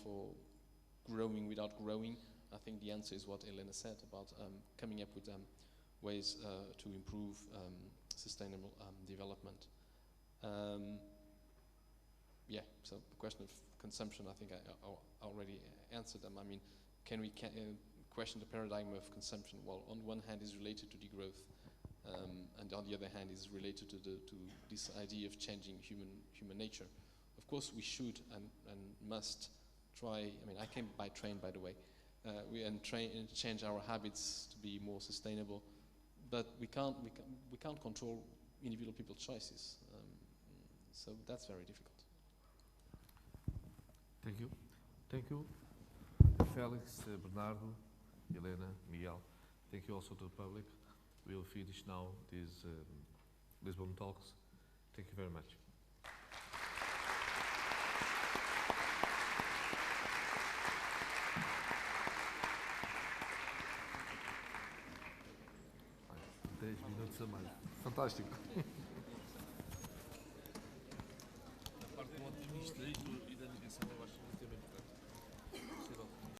for growing without growing, I think the answer is what Helena said about coming up with ways to improve sustainable development. So the question of consumption, I think I already answered them. I mean, can we question the paradigm of consumption? Well, on one hand is related to degrowth, and on the other hand is related to this idea of changing human nature. Of course, we should and must try. I mean, I came by train, by the way. We change our habits to be more sustainable, but we can't control individual people's choices. So that's very difficult. Thank you. Thank you, Felix, Bernardo, Helena, Miguel. Thank you also to the public. We'll finish now these Lisbon talks. Thank you very much. Fantástico. A parte do otimista.